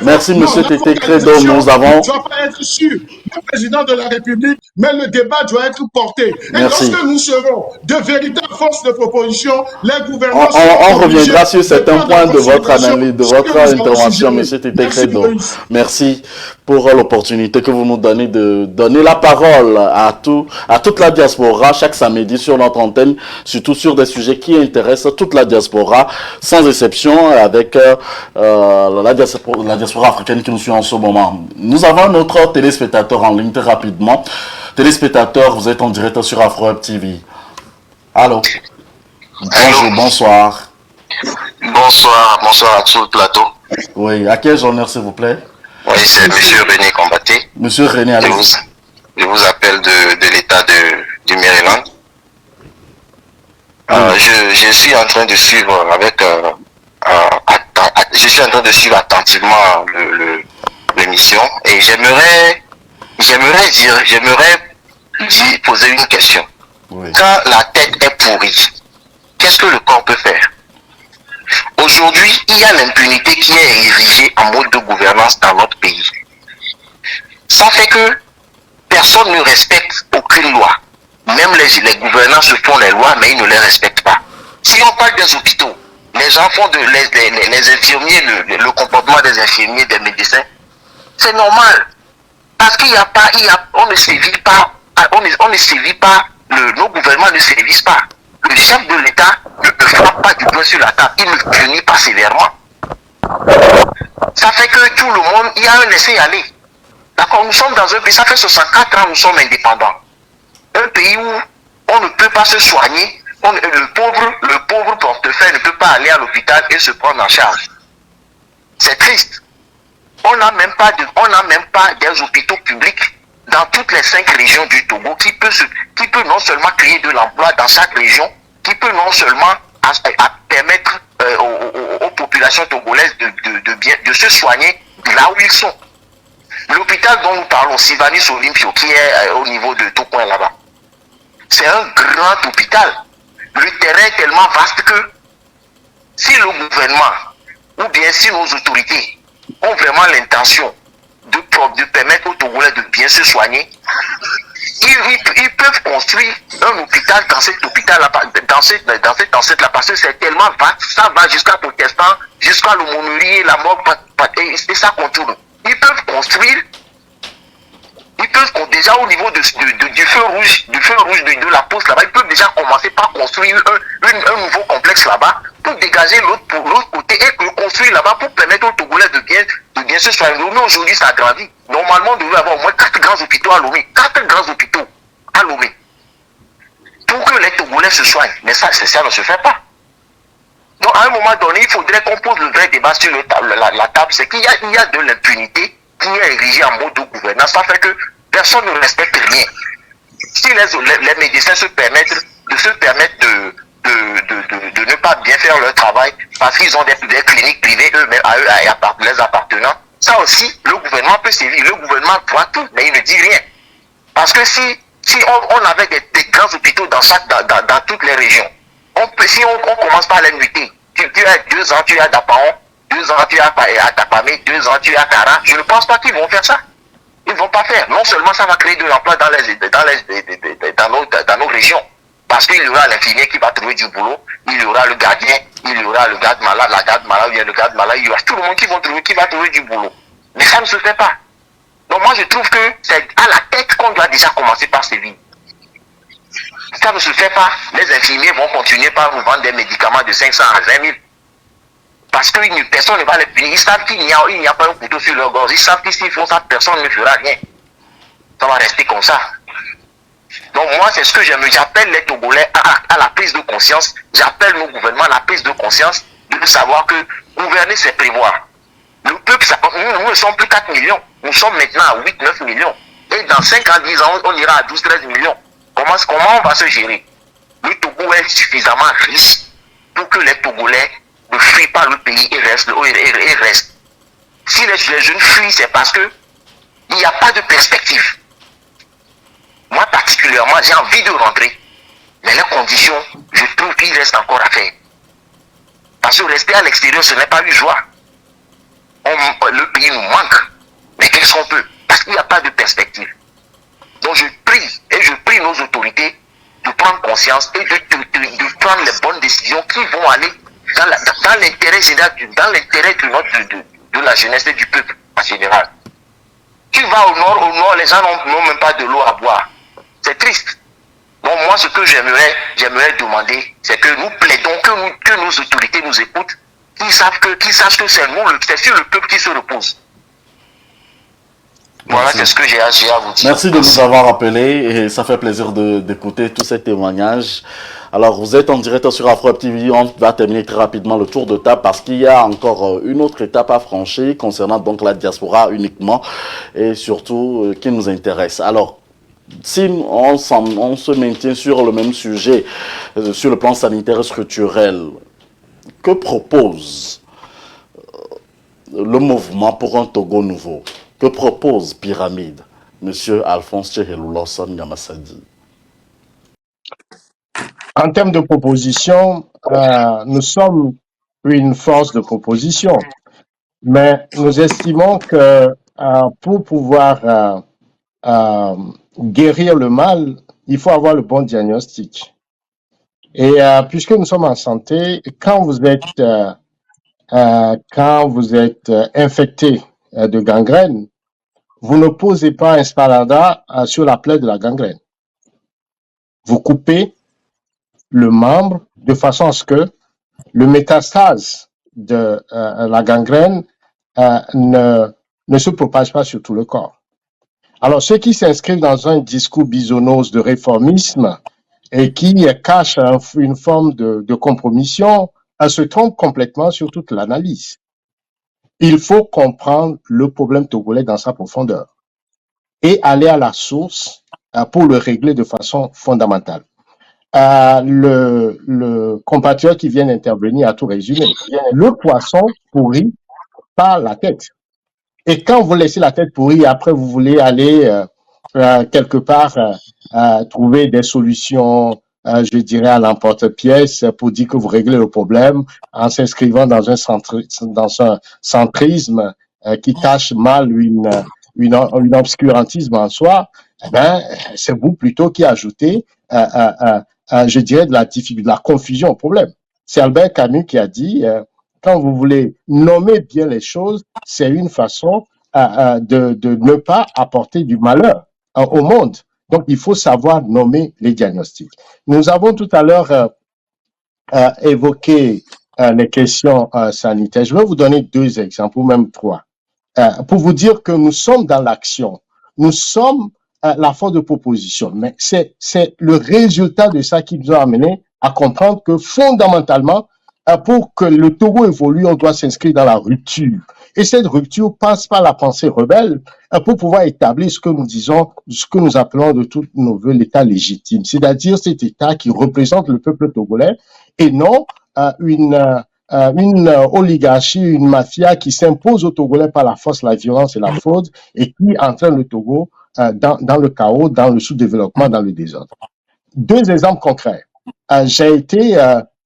Merci, monsieur Tété Credo. Nous avons. Ne doit pas être sur le président de la République, mais le débat doit être porté. Et Merci. lorsque nous serons de véritables forces de proposition, les gouvernants. On reviendra sur certains points de votre analyse, de votre intervention, monsieur Tété Credo. Merci pour l'opportunité que vous nous donnez de donner la parole à toute la diaspora chaque samedi sur notre antenne, surtout sur des sujets qui intéressent toute la diaspora, sans exception, avec la diaspora africaine qui nous suit en ce moment. Nous avons notre téléspectateur en ligne très rapidement. Téléspectateur, vous êtes en direct sur AfroHub TV. Allô? Bonjour, bonsoir. Bonsoir à tout le plateau. Oui, à quel honneur s'il vous plaît? Oui, c'est monsieur René Combaté. Monsieur René, allez. Je vous appelle de l'état du Maryland. Je suis en train de suivre attentivement l'émission et j'aimerais poser une question. Oui. Quand la tête est pourrie, qu'est-ce que le corps peut faire? Aujourd'hui, il y a l'impunité qui est érigée en mode de gouvernance dans notre pays. Ça fait que personne ne respecte aucune loi. Même les gouvernants se font les lois, mais ils ne les respectent pas. Si on parle des hôpitaux, les gens font les infirmiers, le comportement des infirmiers, des médecins, c'est normal. Parce on ne sévit pas, nos gouvernements ne sévissent pas. Le chef de l'État ne frappe pas du poing sur la table, il ne punit pas sévèrement. Ça fait que tout le monde, il y a un laisser-aller. D'accord, nous sommes dans un pays, ça fait 64 ans, nous sommes indépendants. Un pays où on ne peut pas se soigner, le pauvre portefeuille ne peut pas aller à l'hôpital et se prendre en charge. C'est triste. On n'a même pas des hôpitaux publics dans toutes les 5 régions du Togo qui peut non seulement créer de l'emploi dans chaque région, qui peut non seulement permettre aux populations togolaises de se soigner là où ils sont. L'hôpital dont nous parlons, Sivanis Olympio, qui est au niveau de Tokoin là-bas, c'est un grand hôpital. Le terrain est tellement vaste que si le gouvernement ou bien si nos autorités ont vraiment l'intention de permettre aux Togolais de bien se soigner, ils peuvent construire un hôpital dans cet hôpital-là, dans cette enceinte-là, parce que c'est tellement vaste, ça va jusqu'à Protestant, jusqu'à l'aumônerie, la mort, et ça contourne. Ils peuvent construire, déjà au niveau du feu rouge, de la poste là-bas, ils peuvent déjà commencer par construire un nouveau complexe là-bas pour dégager l'autre côté et le construire là-bas pour permettre aux Togolais de bien se soigner. Lomé aujourd'hui ça grandit. Normalement on devrait avoir au moins 4 grands hôpitaux à Lomé. 4 grands hôpitaux à Lomé. Pour que les Togolais se soignent. Mais ça ne se fait pas. Donc, à un moment donné, il faudrait qu'on pose le vrai débat sur la table. C'est qu'il y a de l'impunité qui est érigée en mode de gouvernance. Ça fait que personne ne respecte rien. Si les médecins se permettent de ne pas bien faire leur travail parce qu'ils ont des cliniques privées eux-mêmes à eux et à leurs appartenants, ça aussi, le gouvernement peut sévir. Le gouvernement voit tout, mais il ne dit rien. Parce que si on avait des grands hôpitaux dans toutes les régions, si on commence par les nuiter, tu as 2 ans, tu as Dapaon, 2 ans, tu as Tapamé, 2 ans, tu as Kara, je ne pense pas qu'ils vont faire ça. Ils ne vont pas faire. Non seulement ça va créer de l'emploi dans nos régions, parce qu'il y aura l'infirmier qui va trouver du boulot, il y aura le gardien, il y aura le garde malade, la garde malade, il y a le garde malade, il y aura tout le monde qui va trouver du boulot. Mais ça ne se fait pas. Donc moi je trouve que c'est à la tête qu'on doit déjà commencer par sévir. Ça ne se fait pas. Les infirmiers vont continuer par vous vendre des médicaments de 500 à 20 000. Parce que personne ne va les punir. Ils savent qu'il n'y a pas un couteau sur leur gorge. Ils savent que s'ils font ça, personne ne fera rien. Ça va rester comme ça. Donc moi, c'est ce que j'appelle les Togolais à la prise de conscience. J'appelle nos gouvernements à la prise de conscience de savoir que gouverner, c'est prévoir. Le peuple, nous ne sommes plus 4 millions. Nous sommes maintenant à 8-9 millions. Et dans 5 ans, 10 ans, on ira à 12-13 millions. Comment on va se gérer? Le Togo est suffisamment riche pour que les Togolais ne fuient pas le pays et restent. Si les jeunes fuient, c'est parce que il n'y a pas de perspective. Moi, particulièrement, j'ai envie de rentrer. Mais les conditions, je trouve qu'il reste encore à faire. Parce que rester à l'extérieur, ce n'est pas une joie. Le pays nous manque. Mais qu'est-ce qu'on peut? Parce qu'il n'y a pas de perspective. Donc je prie nos autorités de prendre conscience et de prendre les bonnes décisions qui vont aller dans l'intérêt général, dans l'intérêt de la jeunesse et du peuple en général. Tu vas au nord, les gens n'ont même pas de l'eau à boire. C'est triste. Donc moi, ce que j'aimerais demander, c'est que nous plaidons, que nos autorités nous écoutent, qu'ils sachent que c'est sur le peuple qui se repose. Voilà, c'est ce que j'ai à vous dire. Merci de nous avoir appelés et ça fait plaisir d'écouter tous ces témoignages. Alors, vous êtes en direct sur Afro TV. On va terminer très rapidement le tour de table parce qu'il y a encore une autre étape à franchir concernant donc la diaspora uniquement et surtout qui nous intéresse. Alors, si on se maintient sur le même sujet, sur le plan sanitaire et structurel, que propose le mouvement pour un Togo nouveau? Que propose Pyramide, Monsieur Alphonse Tchehelou Lawson Yamassadi? En termes de proposition, nous sommes une force de proposition, mais nous estimons que pour pouvoir guérir le mal, il faut avoir le bon diagnostic. Et puisque nous sommes en santé, quand vous êtes infecté de gangrène, vous ne posez pas un spalada sur la plaie de la gangrène. Vous coupez le membre de façon à ce que le métastase de la gangrène ne se propage pas sur tout le corps. Alors, ceux qui s'inscrivent dans un discours bisounours de réformisme et qui cachent une forme de compromission, se trompent complètement sur toute l'analyse. Il faut comprendre le problème togolais dans sa profondeur et aller à la source pour le régler de façon fondamentale. Le compatriote qui vient d'intervenir a tout résumé. Le poisson pourrit par la tête. Et quand vous laissez la tête pourrie, après vous voulez aller quelque part trouver des solutions, je dirais, à l'emporte-pièce pour dire que vous réglez le problème en s'inscrivant dans un centrisme qui cache mal une obscurantisme en soi, eh ben, c'est vous plutôt qui ajoutez, je dirais, de la confusion au problème. C'est Albert Camus qui a dit, quand vous voulez nommer bien les choses, c'est une façon de ne pas apporter du malheur au monde. Donc, il faut savoir nommer les diagnostics. Nous avons tout à l'heure évoqué les questions sanitaires. Je vais vous donner 2 exemples, ou même 3, pour vous dire que nous sommes dans l'action. Nous sommes la force de proposition, mais c'est le résultat de ça qui nous a amené à comprendre que fondamentalement, pour que le Togo évolue, on doit s'inscrire dans la rupture. Et cette rupture passe par la pensée rebelle pour pouvoir établir ce que nous disons, ce que nous appelons de tous nos voeux l'État légitime, c'est-à-dire cet État qui représente le peuple togolais et non une oligarchie, une mafia qui s'impose aux Togolais par la force, la violence et la fraude et qui entraîne le Togo dans le chaos, dans le sous-développement, dans le désordre. Deux exemples concrets. J'ai été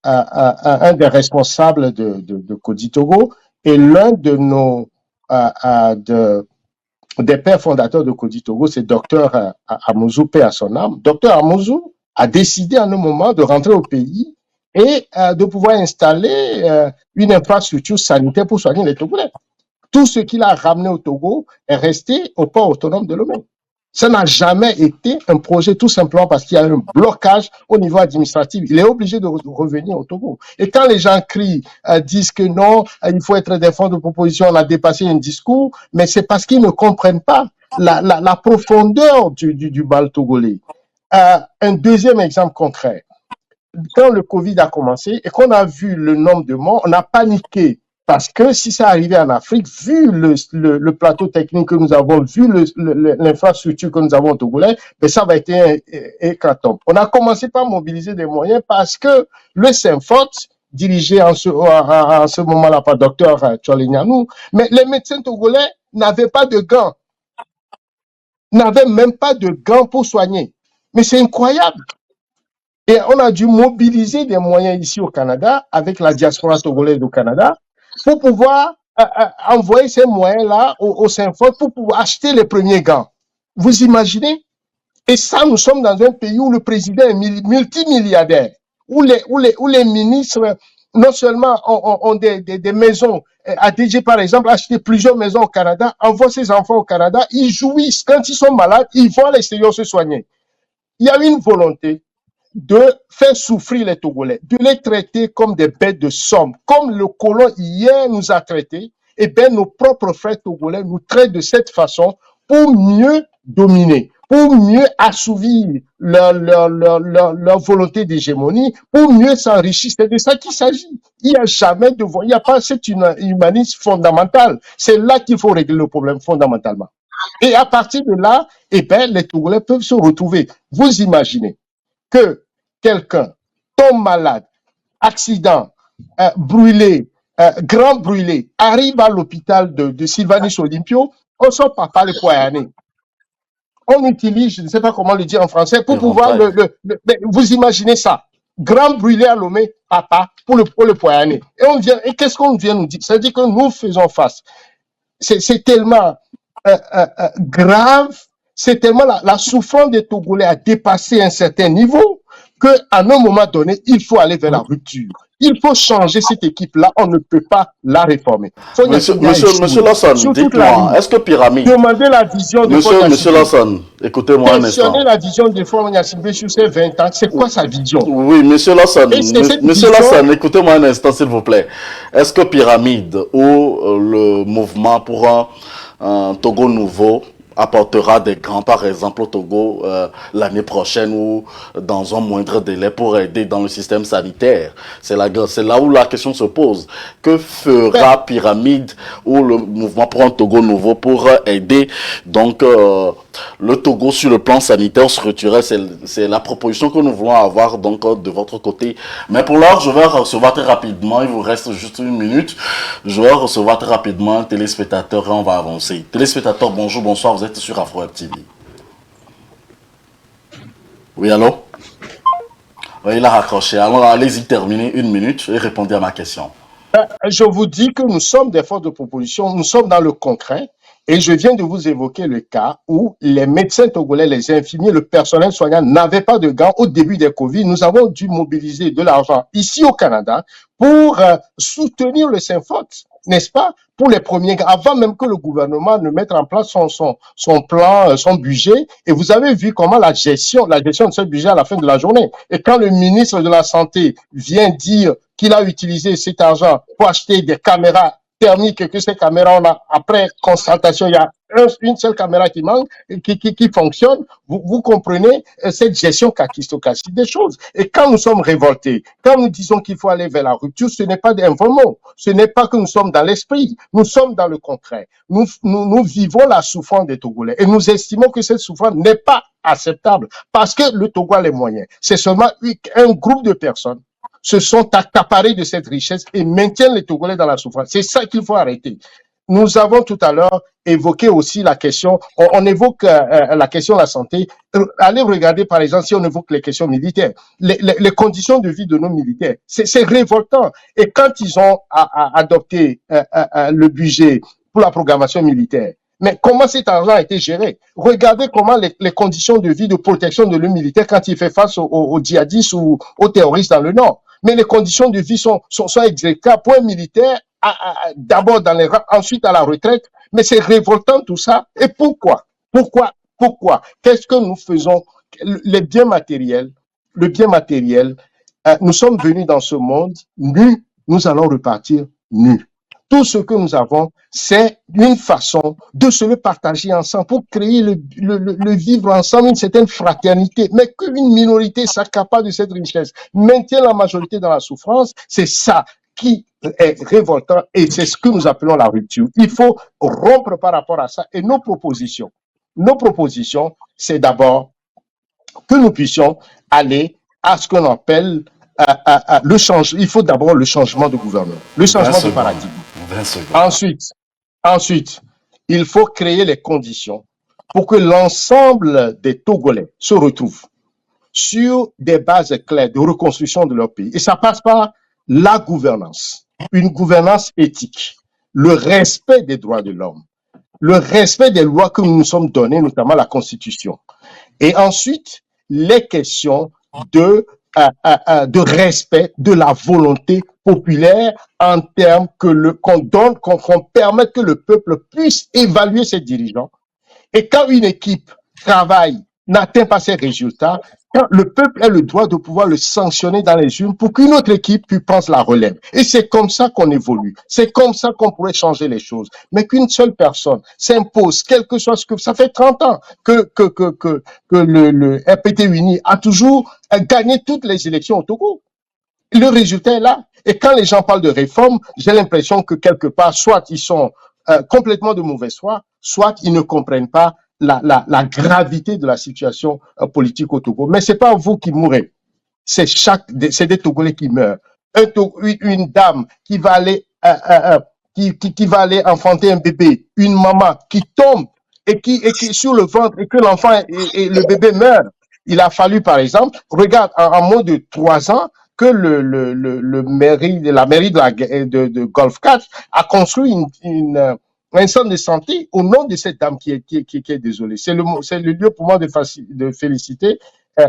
un des responsables de Kodi Togo et l'un de nos des pères fondateurs de Kodi Togo, c'est Dr Amouzou, paix à son âme. Dr Amouzou a décidé à un moment de rentrer au pays et de pouvoir installer une infrastructure sanitaire pour soigner les Togolais. Tout ce qu'il a ramené au Togo est resté au port autonome de Lomé. Ça n'a jamais été un projet tout simplement parce qu'il y a un blocage au niveau administratif. Il est obligé de revenir au Togo. Et quand les gens crient, disent que non, il faut être des fonds de proposition, on a dépassé un discours, mais c'est parce qu'ils ne comprennent pas la profondeur du bal togolais. Un deuxième exemple concret. Quand le Covid a commencé et qu'on a vu le nombre de morts, on a paniqué. Parce que si ça arrivait en Afrique, vu le plateau technique que nous avons, vu l'infrastructure que nous avons au Togolais, ben ça va être un hécatombe. On a commencé par mobiliser des moyens parce que le Synfort, dirigé en ce moment-là par Dr Tcholignanou, mais les médecins togolais n'avaient pas de gants, n'avaient même pas de gants pour soigner. Mais c'est incroyable. Et on a dû mobiliser des moyens ici au Canada, avec la diaspora togolaise au Canada, pour pouvoir envoyer ces moyens-là au Synfort pour pouvoir acheter les premiers gants. Vous imaginez? Et ça, nous sommes dans un pays où le président est multimilliardaire, où les ministres, non seulement ont des maisons, ADG par exemple, a acheté plusieurs maisons au Canada, envoie ses enfants au Canada, ils jouissent. Quand ils sont malades, ils vont à l'extérieur se soigner. Il y a une volonté de faire souffrir les Togolais, de les traiter comme des bêtes de somme, comme le colon hier nous a traités, et bien nos propres frères togolais nous traitent de cette façon pour mieux dominer, pour mieux assouvir leur volonté d'hégémonie, pour mieux s'enrichir. C'est de ça qu'il s'agit. Il n'y a jamais de il n'y a pas cet humanisme fondamental. C'est là qu'il faut régler le problème fondamentalement. Et à partir de là, eh bien, les Togolais peuvent se retrouver. Vous imaginez que quelqu'un tombe malade, accident, brûlé, grand brûlé, arrive à l'hôpital de Sylvanus Olympio, on sort par le poignet. On utilise, je ne sais pas comment le dire en français, pour pouvoir vous imaginez ça. Grand brûlé à Lomé, papa, pour le poignet. Et qu'est-ce qu'on vient nous dire? C'est-à-dire que nous faisons face. C'est tellement grave. C'est tellement la souffrance des Togolais a dépassé un certain niveau qu'à un moment donné, il faut aller vers la rupture. Il faut changer cette équipe-là. On ne peut pas la réformer. Monsieur Lawson, dites-moi, est-ce que Pyramide... Demandez la vision de Monsieur Lawson, écoutez-moi un instant. Questionnez la vision de Fond Nyassimbe sur ces 20 ans. C'est quoi sa vision? Oui, Monsieur Lawson, Lawson, écoutez-moi un instant, s'il vous plaît. Est-ce que Pyramide ou le mouvement pour un Togo nouveau apportera des grands, par exemple, au Togo l'année prochaine ou dans un moindre délai pour aider dans le système sanitaire? C'est là où la question se pose. Que fera Pyramide ou le mouvement pour un Togo nouveau pour aider donc le Togo sur le plan sanitaire structurel? C'est la proposition que nous voulons avoir donc de votre côté. Mais pour l'heure, je vais recevoir très rapidement, il vous reste juste une minute, je vais recevoir très rapidement un téléspectateur et on va avancer. Téléspectateur, bonjour, bonsoir, vous êtes sur Afro Web TV. Oui, allô? Oui, il a raccroché. Alors, allez-y, terminez une minute et répondez à ma question. Je vous dis que nous sommes des forces de proposition, nous sommes dans le concret. Et je viens de vous évoquer le cas où les médecins togolais, les infirmiers, le personnel soignant n'avaient pas de gants au début des Covid. Nous avons dû mobiliser de l'argent ici au Canada pour soutenir le Synfort, n'est-ce pas? Pour les premiers gants, avant même que le gouvernement ne mette en place son plan, son budget. Et vous avez vu comment la gestion de ce budget à la fin de la journée. Et quand le ministre de la Santé vient dire qu'il a utilisé cet argent pour acheter des caméras thermique, que ces caméras, après constatation, il y a une seule caméra qui manque, qui fonctionne, vous comprenez cette gestion kakistocratique des choses. Et quand nous sommes révoltés, quand nous disons qu'il faut aller vers la rupture, ce n'est pas un vrai mot. Ce n'est pas que nous sommes dans l'esprit, nous sommes dans le concret. Nous vivons la souffrance des Togolais et nous estimons que cette souffrance n'est pas acceptable parce que le Togo a les moyens. C'est seulement un groupe de personnes se sont accaparés de cette richesse et maintiennent les Togolais dans la souffrance. C'est ça qu'il faut arrêter. Nous avons tout à l'heure évoqué aussi la question, on évoque la question de la santé. Allez regarder par exemple si on évoque les questions militaires, les conditions de vie de nos militaires. C'est révoltant. Et quand ils ont adopté le budget pour la programmation militaire, mais comment cet argent a été géré? Regardez comment les conditions de vie, de protection de nos militaires quand il fait face aux djihadistes ou aux terroristes dans le Nord. Mais les conditions de vie sont exécrables pour un militaire, d'abord dans les rangs, ensuite à la retraite. Mais c'est révoltant tout ça. Et pourquoi? Pourquoi? Qu'est-ce que nous faisons? Le bien matériel, nous sommes venus dans ce monde nus, nous allons repartir nus. Tout ce que nous avons, c'est une façon de se le partager ensemble pour créer le vivre ensemble, une certaine fraternité. Mais qu'une minorité s'accapare de cette richesse, maintient la majorité dans la souffrance, c'est ça qui est révoltant et c'est ce que nous appelons la rupture. Il faut rompre par rapport à ça. Et nos propositions, c'est d'abord que nous puissions aller à ce qu'on appelle le changement. Il faut d'abord le changement de gouvernement, le changement de paradigme. Ensuite, il faut créer les conditions pour que l'ensemble des Togolais se retrouvent sur des bases claires de reconstruction de leur pays. Et ça passe par la gouvernance, une gouvernance éthique, le respect des droits de l'homme, le respect des lois que nous nous sommes données, notamment la Constitution. Et ensuite, les questions de respect de la volonté populaire en termes qu'on permette que le peuple puisse évaluer ses dirigeants. Et quand une équipe travaille, n'atteint pas ses résultats, quand le peuple a le droit de pouvoir le sanctionner dans les urnes pour qu'une autre équipe puisse prendre la relève. Et c'est comme ça qu'on évolue. C'est comme ça qu'on pourrait changer les choses. Mais qu'une seule personne s'impose, quel que soit ce que... Ça fait 30 ans que le RPT uni a toujours gagné toutes les élections au Togo. Le résultat est là. Et quand les gens parlent de réforme, j'ai l'impression que quelque part, soit ils sont complètement de mauvaise foi, soit ils ne comprennent pas la gravité de la situation politique au Togo. Mais c'est pas vous qui mourrez. C'est des Togolais qui meurent. Une dame qui va aller, qui va aller enfanter un bébé, une maman qui tombe et qui sur le ventre et que l'enfant et le bébé meurt. Il a fallu, par exemple, regarde, en moins de 3 ans, que la mairie de Golf 4 a construit un centre de santé au nom de cette dame qui est désolée. C'est le lieu pour moi de féliciter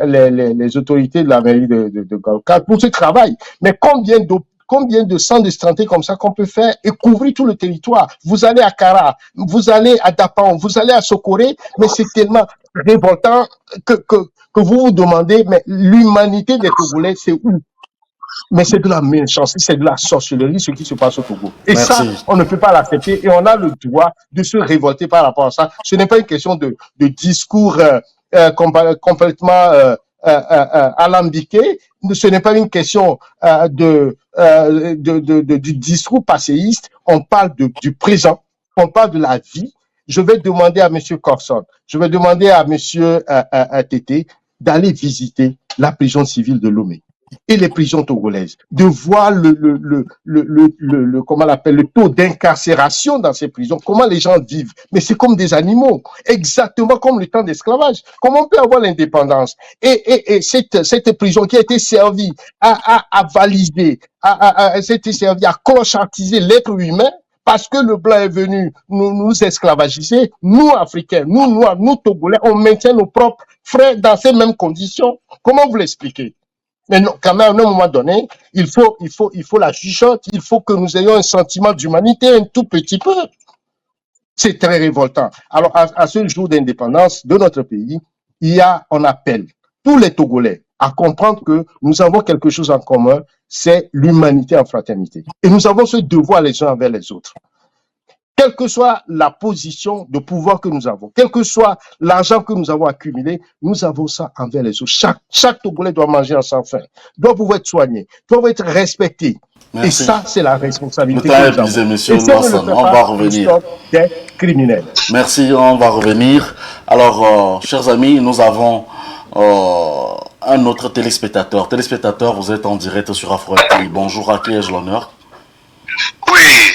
les autorités de la mairie de Golf 4 pour ce travail. Mais combien de centres de santé comme ça qu'on peut faire et couvrir tout le territoire? Vous allez à Kara, vous allez à Dapan, vous allez à Sokoré, mais c'est tellement révoltant que vous vous demandez, mais l'humanité des Togolais, c'est où? Mais c'est de la méchanceté, c'est de la sorcellerie ce qui se passe au Togo. Et Merci. ça, on ne peut pas l'accepter et on a le droit de se révolter par rapport à ça. Ce n'est pas une question de discours complètement alambiqué. Ce n'est pas une question du discours passéiste. On parle du présent, on parle de la vie. Je vais demander à M. Corson, je vais demander à M. Tété d'aller visiter la prison civile de Lomé et les prisons togolaises, de voir comment on l'appelle, le taux d'incarcération dans ces prisons, comment les gens vivent. Mais c'est comme des animaux, exactement comme le temps d'esclavage. Comment on peut avoir l'indépendance? Et cette prison qui a été servie à valider, c'était servi à clonchartiser l'être humain, parce que le blanc est venu nous esclavagiser, nous Africains, nous Noirs, nous Togolais, on maintient nos propres frères dans ces mêmes conditions. Comment vous l'expliquez? Mais non, quand même, à un moment donné, il faut la chuchote, il faut que nous ayons un sentiment d'humanité un tout petit peu. C'est très révoltant. Alors, à ce jour d'indépendance de notre pays, on appelle tous les Togolais à comprendre que nous avons quelque chose en commun, c'est l'humanité en fraternité. Et nous avons ce devoir les uns envers les autres. quelle que soit la position de pouvoir que nous avons, quel que soit l'argent que nous avons accumulé, nous avons ça envers les autres. Chaque Togolais doit manger à sa faim, doit pouvoir être soigné, doit être respecté. Merci. Et ça, c'est la responsabilité Le temps que est nous avons. épuisé, monsieur Et si on ne le Lawson. fait On pas, va nous revenir. sommes des criminels. Merci, on va revenir. Alors, chers amis, nous avons un autre téléspectateur. Téléspectateur, vous êtes en direct sur Afro TV. Bonjour, à qui ai-je l'honneur? Oui,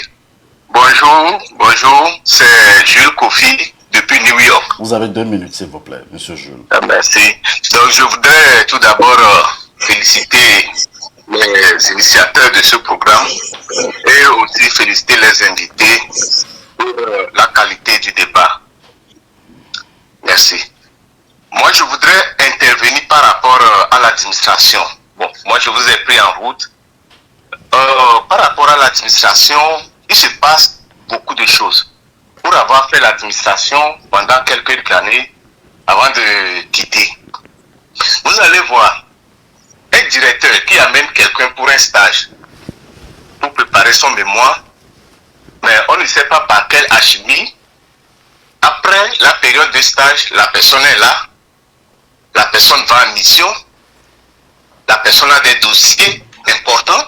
bonjour, c'est Jules Kofi depuis New York. Vous avez 2 minutes, s'il vous plaît, monsieur Jules. Merci. Donc, je voudrais tout d'abord féliciter les initiateurs de ce programme et aussi féliciter les invités pour la qualité du débat. Merci. Moi, je voudrais intervenir par rapport à l'administration. Bon, moi, je vous ai pris en route. Par rapport à l'administration, il se passe beaucoup de choses. Pour avoir fait l'administration pendant quelques années avant de quitter, vous allez voir un directeur qui amène quelqu'un pour un stage pour préparer son mémoire, mais on ne sait pas par quelle alchimie. Après la période de stage, la personne est là, la personne va en mission, la personne a des dossiers importants,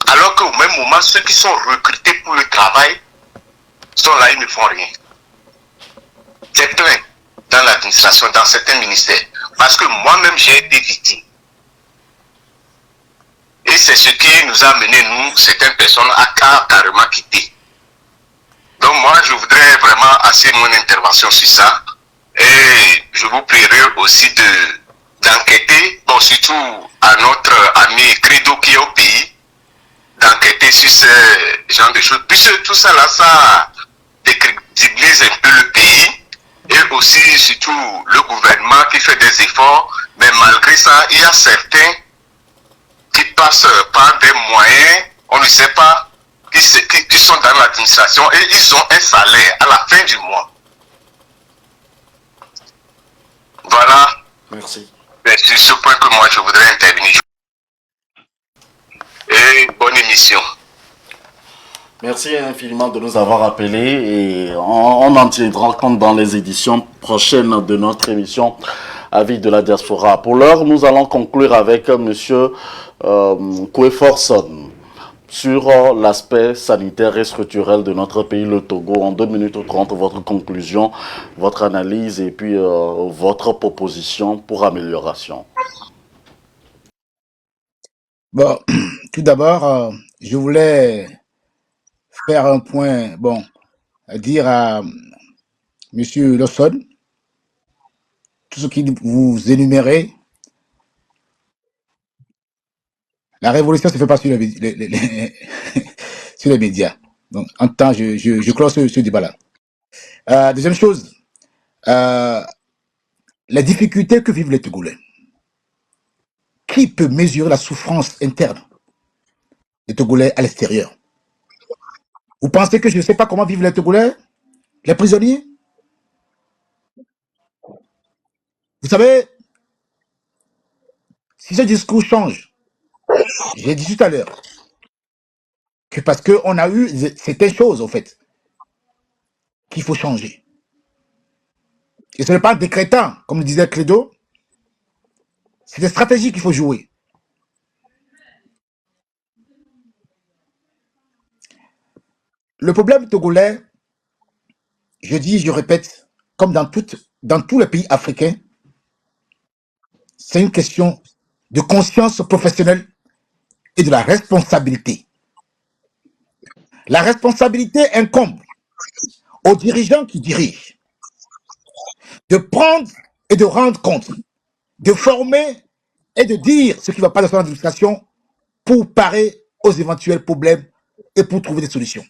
alors qu'au même moment, ceux qui sont recrutés pour le travail sont là, ils ne font rien. C'est plein dans l'administration, dans certains ministères, parce que moi-même, j'ai été victime. Et c'est ce qui nous a amené, nous, certaines personnes, à carrément quitter. Donc moi, je voudrais vraiment assurer mon intervention sur ça. Et je vous prierai aussi d'enquêter, bon, surtout à notre ami Credo qui est au pays, d'enquêter sur ce genre de choses. Puisque tout ça là, ça décrédibilise un peu le pays et aussi surtout le gouvernement qui fait des efforts. Mais malgré ça, il y a certains qui passent par des moyens, on ne sait pas, qui sont dans l'administration et ils ont un salaire à la fin du mois. Voilà. Merci. C'est sur ce point que moi je voudrais intervenir. Et bonne émission. Merci infiniment de nous avoir appelés et on en tiendra compte dans les éditions prochaines de notre émission Avis de la diaspora. Pour l'heure, nous allons conclure avec monsieur Kweforson sur l'aspect sanitaire et structurel de notre pays, le Togo. En 2 minutes 30, votre conclusion, votre analyse et puis votre proposition pour amélioration. Bon, tout d'abord, je voulais faire un point, bon, dire à Monsieur Lawson, tout ce qui vous énumérez, la révolution ne se fait pas sur sur les médias. Donc, en temps, je close ce débat-là. Deuxième chose, les difficultés que vivent les Togolais. Qui peut mesurer la souffrance interne des Togolais à l'extérieur? Vous pensez que je ne sais pas comment vivent les Togolais, les prisonniers? Vous savez, si ce discours change, j'ai dit tout à l'heure, que parce qu'on a eu certaines choses, en fait, qu'il faut changer. Et ce n'est pas en décrétant, comme le disait Credo, c'est des stratégies qu'il faut jouer. Le problème togolais, je dis, je répète, comme dans tous les pays africains, c'est une question de conscience professionnelle et de la responsabilité. La responsabilité incombe aux dirigeants qui dirigent de prendre et de rendre compte, de former et de dire ce qui ne va pas dans son administration pour parer aux éventuels problèmes et pour trouver des solutions.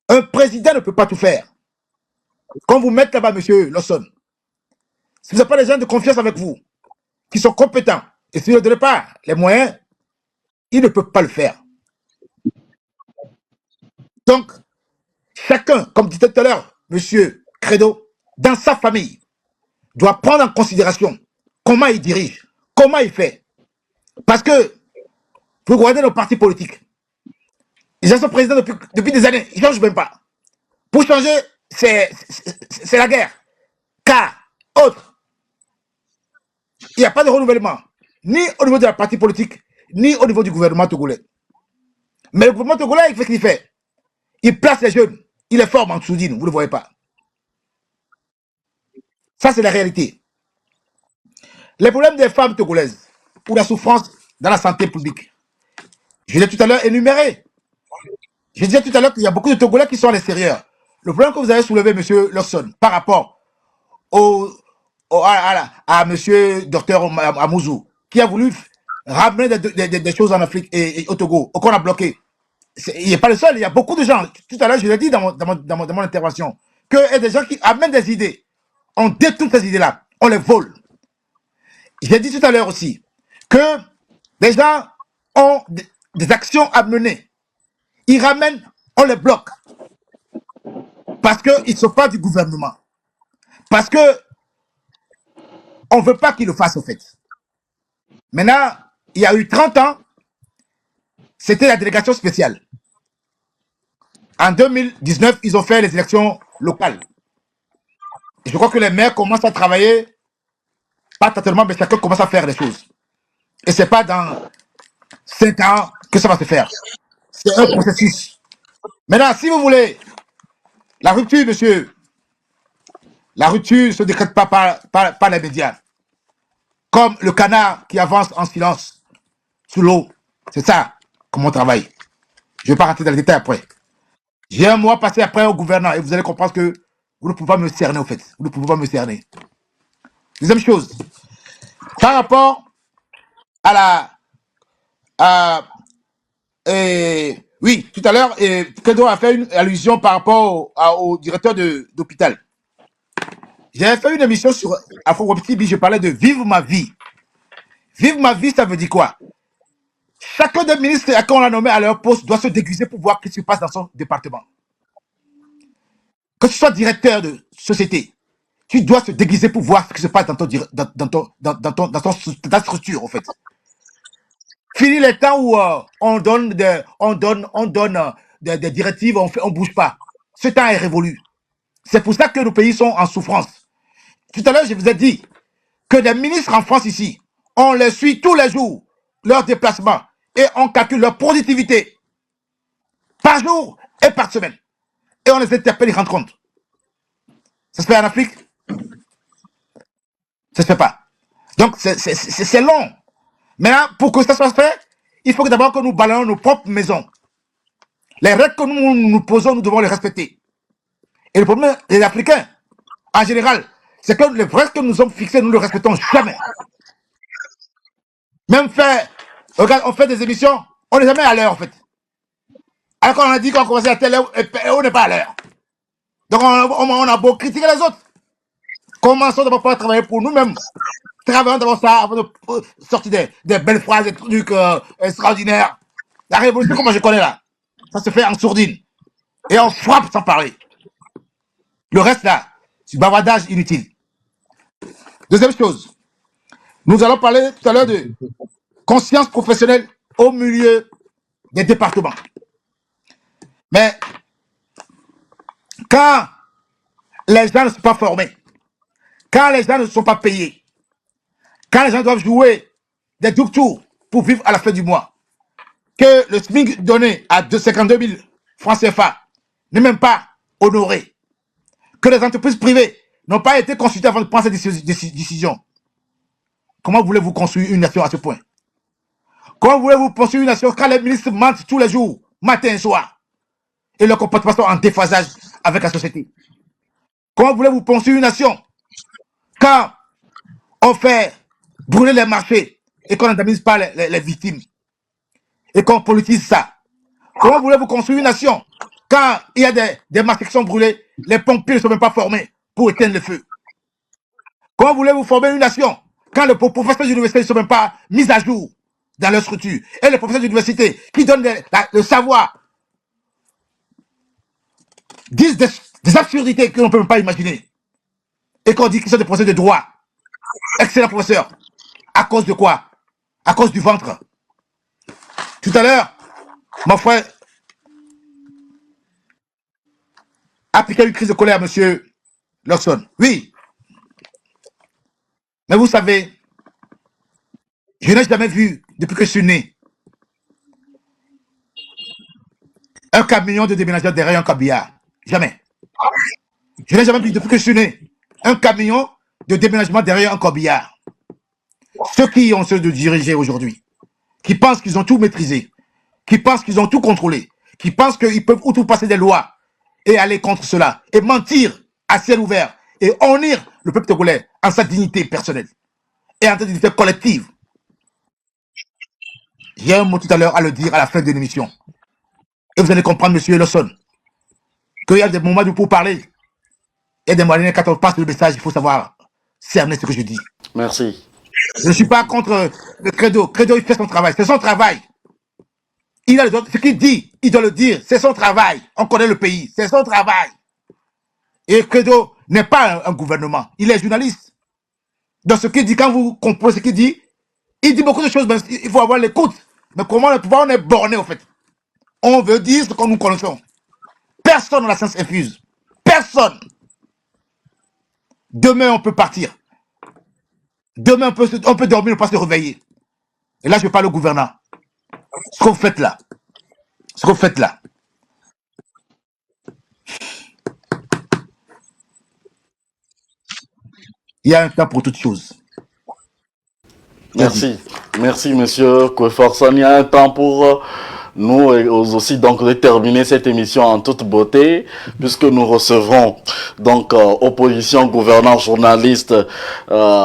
Un président ne peut pas tout faire. Quand vous mettez là-bas, monsieur Lawson, si vous n'avez pas des gens de confiance avec vous, qui sont compétents, et si vous ne donnez pas les moyens, ils ne peuvent pas le faire. Donc, chacun, comme disait tout à l'heure monsieur Credo, dans sa famille, doit prendre en considération comment il dirige, comment il fait. Parce que, vous regardez nos partis politiques, Ils sont présidents depuis des années. Ils ne changent même pas. Pour changer, c'est la guerre. Car, autre, il n'y a pas de renouvellement, ni au niveau de la partie politique, ni au niveau du gouvernement togolais. Mais le gouvernement togolais, il fait ce qu'il fait. Il place les jeunes, il les forme en soudine, vous ne le voyez pas. Ça, c'est la réalité. Les problèmes des femmes togolaises, ou la souffrance dans la santé publique, je l'ai tout à l'heure énuméré. Je disais tout à l'heure qu'il y a beaucoup de Togolais qui sont à l'extérieur. Le problème que vous avez soulevé, M. Lawson, par rapport à M. Docteur Amouzou, qui a voulu ramener des choses en Afrique et au Togo, qu'on a bloqué. Il n'est pas le seul, il y a beaucoup de gens. Tout à l'heure, je l'ai dit dans mon intervention, qu'il y a des gens qui amènent des idées. On détourne ces idées-là, on les vole. J'ai dit tout à l'heure aussi que les gens ont des actions à mener. Ils ramènent, on les bloque. Parce qu'ils ne sont pas du gouvernement. Parce que on ne veut pas qu'ils le fassent, au fait. Maintenant, il y a eu 30 ans, c'était la délégation spéciale. En 2019, ils ont fait les élections locales. Et je crois que les maires commencent à travailler, pas totalement, mais chacun commence à faire les choses. Et ce n'est pas dans 5 ans que ça va se faire. C'est un processus. Maintenant, si vous voulez, la rupture, monsieur, la rupture ne se décrète pas par les médias. Comme le canard qui avance en silence sous l'eau. C'est ça, comment on travaille. Je ne vais pas rentrer dans les détails après. J'ai un mois passé après au gouvernement et vous allez comprendre que vous ne pouvez pas me cerner, au fait. Vous ne pouvez pas me cerner. Deuxième chose, par rapport à oui, tout à l'heure, Kedo a fait une allusion par rapport au directeur d'hôpital. J'avais fait une émission sur Afro Wapiti, je parlais de vivre ma vie. Vivre ma vie, ça veut dire quoi? Chacun des ministres à qui on l'a nommé à leur poste doit se déguiser pour voir ce qui se passe dans son département. Que tu sois directeur de société, tu dois se déguiser pour voir ce qui se passe dans ta structure, en fait. Fini les temps où on donne des directives, on bouge pas. Ce temps est révolu. C'est pour ça que nos pays sont en souffrance. Tout à l'heure, je vous ai dit que des ministres en France ici, on les suit tous les jours, leurs déplacements, et on calcule leur productivité par jour et par semaine. Et on les interpelle, ils rendent compte. Ça se fait en Afrique? Ça se fait pas. Donc, c'est long. Maintenant, pour que ça soit fait, il faut d'abord que nous balayons nos propres maisons. Les règles que nous posons, nous devons les respecter. Et le problème des Africains, en général, c'est que les règles que nous sommes fixées, nous ne les respectons jamais. Même regarde, on fait des émissions, on n'est jamais à l'heure, en fait. Alors qu'on a dit qu'on commençait à telle heure, et on n'est pas à l'heure. Donc, on a beau critiquer les autres. Commençons d'abord par travailler pour nous-mêmes. Travaillons d'abord ça avant de sortir des belles phrases, des trucs extraordinaires. La révolution, comme je connais là, ça se fait en sourdine. Et on frappe sans parler. Le reste là, c'est bavardage inutile. Deuxième chose, nous allons parler tout à l'heure de conscience professionnelle au milieu des départements. Mais quand les gens ne sont pas formés, quand les gens ne sont pas payés, quand les gens doivent jouer des tours pour vivre à la fin du mois, que le SMIC donné à 52 000 francs CFA n'est même pas honoré, que les entreprises privées n'ont pas été consultées avant de prendre cette décision, comment voulez-vous construire une nation à ce point? Comment voulez-vous construire une nation quand les ministres mentent tous les jours, matin et soir, et leur comportement sont en déphasage avec la société? Comment voulez-vous construire une nation quand on fait brûler les marchés et qu'on n'indemnise pas les victimes et qu'on politise ça? Comment voulez-vous construire une nation quand il y a des marchés qui sont brûlés, les pompiers ne sont même pas formés pour éteindre le feu? Comment voulez-vous former une nation quand les professeurs d'université ne sont même pas mis à jour dans leur structure? Et les professeurs d'université qui donnent le savoir disent des absurdités que l'on ne peut même pas imaginer. Et qu'on dit qu'ils sont des professeurs de droit. Excellents professeurs. À cause de quoi? À cause du ventre. Tout à l'heure, mon frère appliquer une crise de colère, monsieur Lawson. Oui. Mais vous savez, je n'ai jamais vu, depuis que je suis né, un camion de déménageur derrière un corbillard. Jamais. Je n'ai jamais vu, depuis que je suis né, un camion de déménagement derrière un corbillard. Ceux qui ont ceux de diriger aujourd'hui, qui pensent qu'ils ont tout maîtrisé, qui pensent qu'ils ont tout contrôlé, qui pensent qu'ils peuvent tout passer des lois et aller contre cela, et mentir à ciel ouvert, et honnir le peuple togolais en sa dignité personnelle et en sa dignité collective. J'ai un mot tout à l'heure à le dire à la fin de l'émission. Et vous allez comprendre, monsieur Lawson, qu'il y a des moments où pour parler, il y a des moyens, quand on passe le message, il faut savoir cerner ce que je dis. Merci. Je ne suis pas contre le Credo. Credo, il fait son travail. C'est son travail. Il a le droit, ce qu'il dit, il doit le dire. C'est son travail. On connaît le pays. C'est son travail. Et Credo n'est pas un gouvernement. Il est journaliste. Dans ce qu'il dit, quand vous comprenez ce qu'il dit, il dit beaucoup de choses, mais il faut avoir l'écoute. Mais comment le pouvoir, on est borné, en fait. On veut dire ce que nous connaissons. Personne n'a la science infuse. Personne. Demain, on peut partir. Demain, on peut dormir, on peut pas se réveiller. Et là, je parle au gouvernant. Ce que vous faites là. Ce que vous faites là. Il y a un temps pour toutes choses. Merci. Merci, monsieur Kweforson. Il y a un temps pour nous aussi donc de terminer cette émission en toute beauté, puisque nous recevrons donc opposition, gouvernants, journalistes,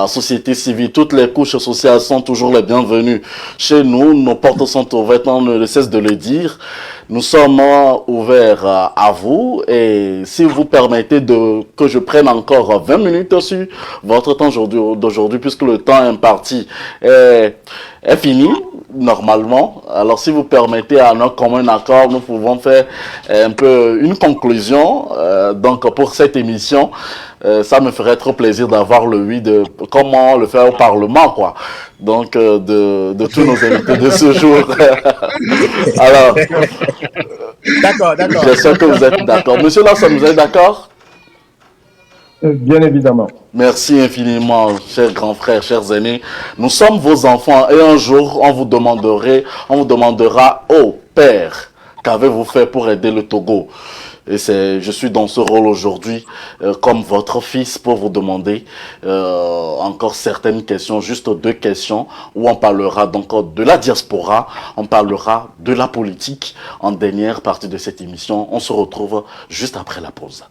société civile, toutes les couches sociales sont toujours les bienvenues chez nous. Nos portes sont ouvertes, on ne cesse de le dire. Nous sommes ouverts à vous, et si vous permettez que je prenne encore 20 minutes sur votre temps d'aujourd'hui, puisque le temps imparti est fini normalement. Alors si vous permettez, à notre commun accord, nous pouvons faire un peu une conclusion donc pour cette émission. Ça me ferait trop plaisir d'avoir le oui de comment le faire au Parlement, quoi. Donc de tous nos invités de ce jour. Alors, D'accord. j'espère que vous êtes d'accord. Monsieur Lawson, vous êtes d'accord? Bien évidemment. Merci infiniment, chers grands frères, chers aînés. Nous sommes vos enfants, et un jour, on vous demandera, oh Père, qu'avez-vous fait pour aider le Togo? Et je suis dans ce rôle aujourd'hui, comme votre fils, pour vous demander encore certaines questions, juste 2 questions, où on parlera donc de la diaspora, on parlera de la politique en dernière partie de cette émission. On se retrouve juste après la pause.